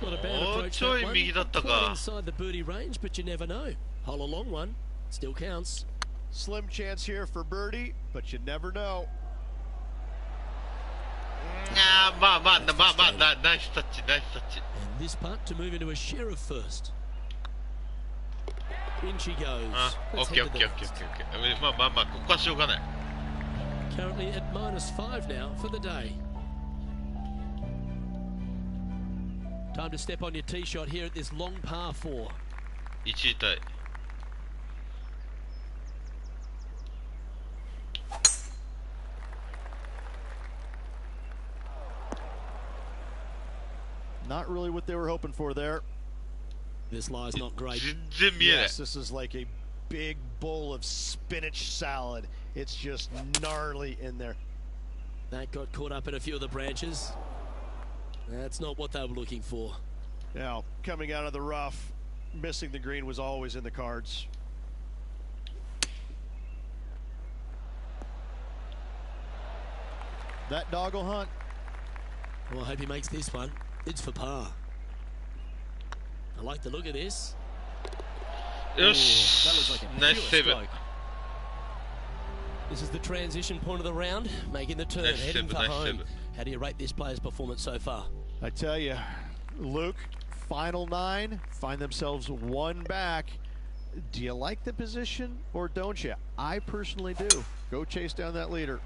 Not a bad approach that one. Quite inside the birdie range, but you never know. Hole a long one. Still counts. Slim chance here for birdie, but you never know. まあ、ナイスタッチ、ナイスタッチ。 And this putt to move into a share of 1st. In she goes. オッ Let's ケー head オ to ッ the ケーオッケー next. オッケー。まあ、ここはしょうがない。 Currently at -5 now for the day. Time to step on your tee shot here at this long par 4. 1位タイ。Not really what they were hoping for there. This lie's not great. 全然見えない。 Yes, this is like a big bowl of spinach salad. It's just gnarly in there. That got caught up in a few of the branches. That's not what they were looking for. Now, coming out of the rough, missing the green was always in the cards. That dog will hunt. Well, I hope he makes this one. It's for par. I like the look of this. Yes. That looks like a Nice pure save. stroke. This is the transition point of the round, making the turn, Nice heading save, for nice home. save. How do you rate this player's performance so far? I tell you, Luke, final 9, find themselves 1 back. Do you like the position or don't you? I personally do. Go chase down that leader.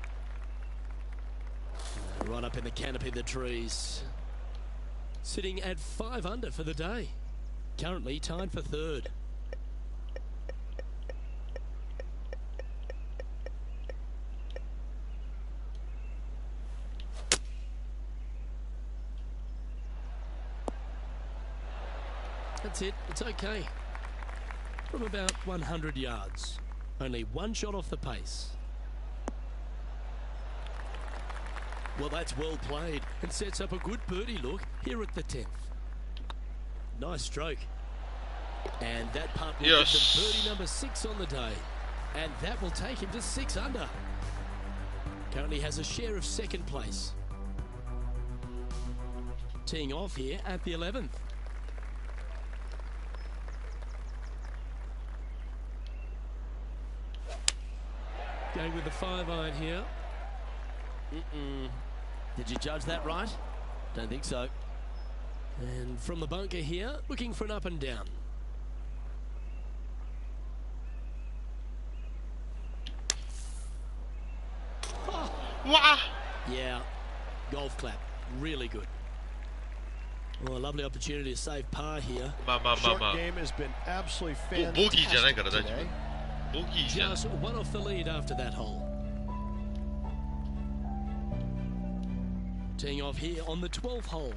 Right up in the canopy of the trees. Sitting at 5 under for the day. Currently tied for 3rd. That's it. It's okay. From about 100 yards. Only 1 shot off the pace. Well, that's well played and sets up a good birdie look here at the 10th. Nice stroke. And that putt will give them birdie number 6 on the day. And that will take him to 6 under. Currently has a share of 2nd place. Teeing off here at the 11th. Going with the 5-iron here. Did you judge that right? Don't think so. And from the bunker here, looking for an up and down. Oh. Wow. Yeah, golf clap. Really good. Well, a lovely opportunity to save par here. Short game has been absolutely fantastic today. Just 1 off the lead after that hole. Teeing off here on the 12th hole.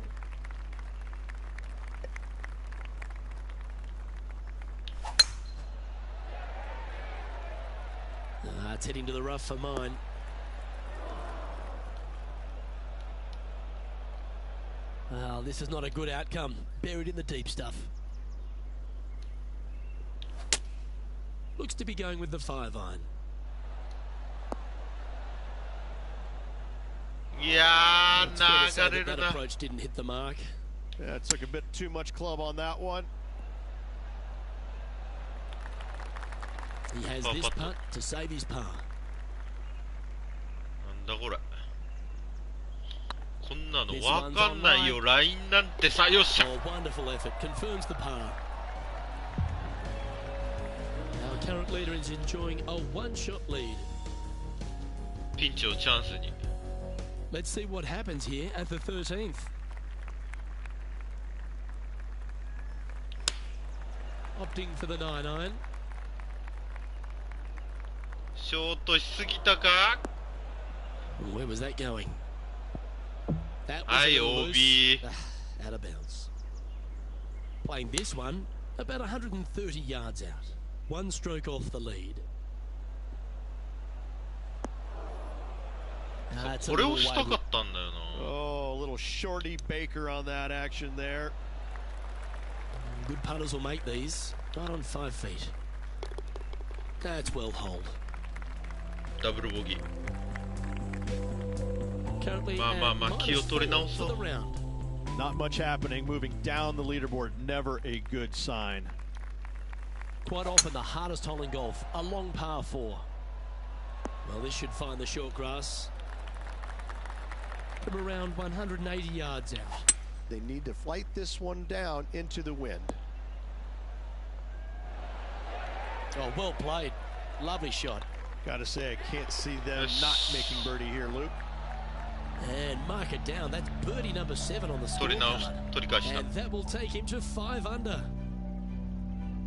It's heading to the rough for mine. Well, this is not a good outcome. Buried in the deep stuff. Looks to be going with the 5-iron. Yeah, that approach didn't hit the mark. Yeah, it took a bit too much club on that one. He has this putt to save his par. なんだこれ。こんなのわかんないよ。ラインなんてさ、よっしゃ。 Oh, wonderful effort. Confirms the par. Our current leader is enjoying a 1-shot lead. ピンチをチャンスに。 Let's see what happens here at the 13th. Opting for the 9-iron. ショートしすぎたか？ Where was that going? That was はい、 a little OB。 loose. Out of bounds. Playing this one about 130 yards out. 1 stroke off the lead. これをしたかったんだよな。 Oh, a little shorty Baker on that action there. Good putters will make these. Right on 5 feet. That's well holed. ダブルボギー。 Currently まあまあまあ、気を取り直 for そ the う。 round. Not much happening. Moving down the leaderboard, never a good sign. Quite often the hardest hole in golf, a long par 4. Well, this should find the short grass from around 180 yards out. They need to flight this one down into the wind. Oh, well played. Lovely shot. Gotta say, I can't see them not making birdie here, Luke. And mark it down. That's birdie number 7 on the 取り直し、 scorecard. 取り返した。 And that will take him to 5 under.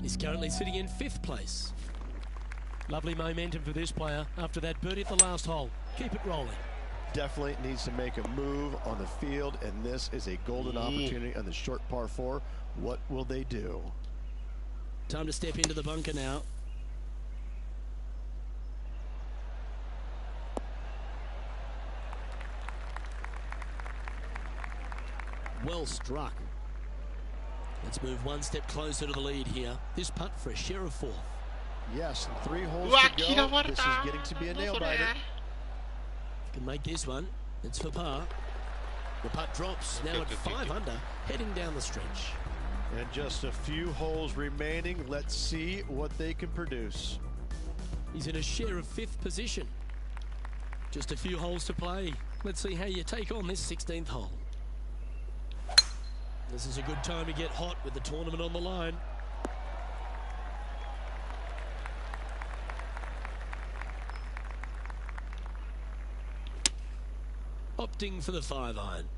He's currently sitting in 5th place. Lovely momentum for this player after that birdie at the last hole. Keep it rolling. Definitely needs to make a move on the field, and this is a golden opportunity on the short par 4. What will they do? Time to step into the bunker now. Well struck. Let's move one step closer to the lead here. This putt for a share of 4th. Yes, and 3 holes Wow, to kira go. warta. This is getting to be a nail biter. Can make this one. It's for par. The putt drops. Now at 5 under, heading down the stretch. And just a few holes remaining. Let's see what they can produce. He's in a share of 5th position. Just a few holes to play. Let's see how you take on this 16th hole. This is a good time to get hot with the tournament on the line. Opting for the 5-iron.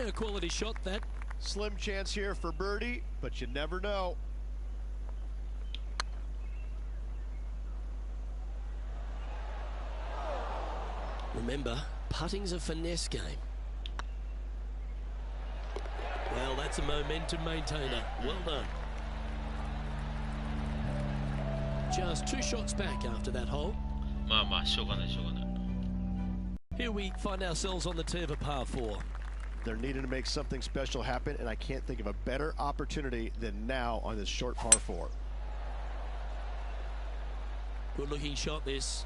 A quality shot, that. Slim chance here for birdie, but you never know. Remember, putting's a finesse game. Well, that's a momentum maintainer. Well done. Just 2 shots back after that hole. まあまあしょうがないしょうがない。 Here we find ourselves on the tee of a par 4. They're needing to make something special happen, and I can't think of a better opportunity than now on this short par 4. Good looking shot, this.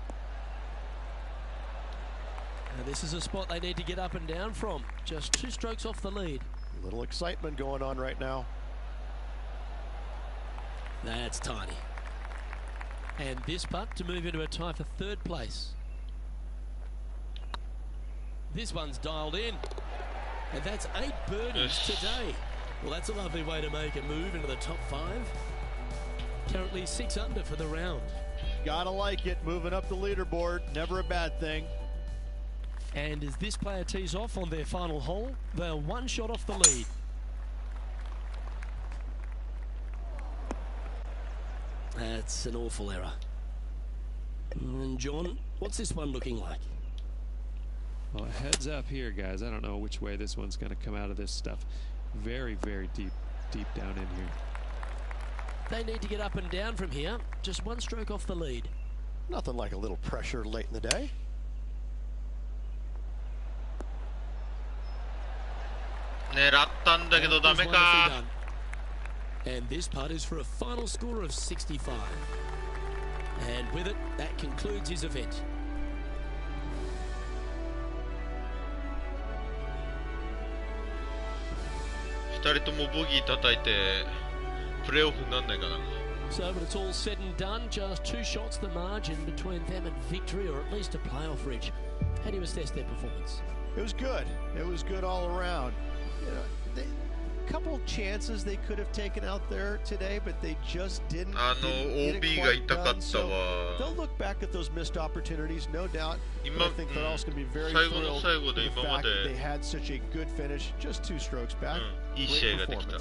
Now this is a spot they need to get up and down from. Just 2 strokes off the lead. A little excitement going on right now. That's tiny. And this putt to move into a tie for 3rd place. This one's dialed in. And that's 8 birdies today. Well, that's a lovely way to make a move into the top 5. Currently 6 under for the round. Gotta like it. Moving up the leaderboard. Never a bad thing. And as this player tees off on their final hole, they're 1 shot off the lead. That's an awful error. And John, what's this one looking like? Well, heads up here, guys. I don't know which way this one's going to come out of this stuff. Very, very deep down in here. They need to get up and down from here. Just 1 stroke off the lead. Nothing like a little pressure late in the day. And this putt is for a final score of 65. And with it, that concludes his event. 2人ともボギー叩いてプレーオフになんないかな。 So when it's all said and done, just 2 shots the margin between them and victory, or at least a playoff reach. How do you assess their performance? It was good. It was good all around. You know, a couple chances they could have taken out there today, but they just didn't. OB が痛かったわ。 They'll look back at those missed opportunities, no doubt. But I think they're also going to be very 最後の thrilled 最後で with the 今ま fact で that they had such a good finish, just 2 strokes back. いい試合ができた。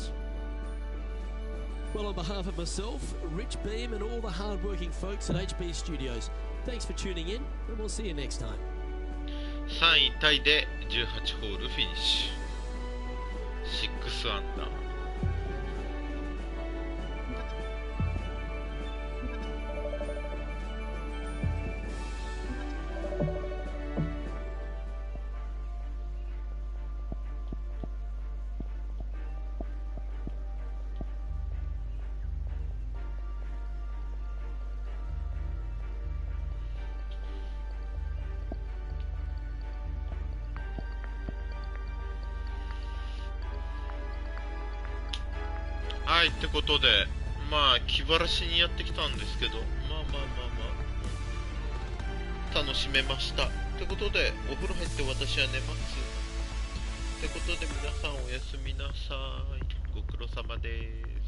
Well, on behalf of myself, Rich Beam, and all the hard-working folks at HB Studios, thanks for tuning in, and we'll see you next time. 3位タイで18ホールフィニッシュ。6アンダー。はい、ってことで、まあ気晴らしにやってきたんですけど、楽しめました。ってことで、お風呂入って私は寝ます。ってことで皆さんおやすみなさい。ご苦労様です。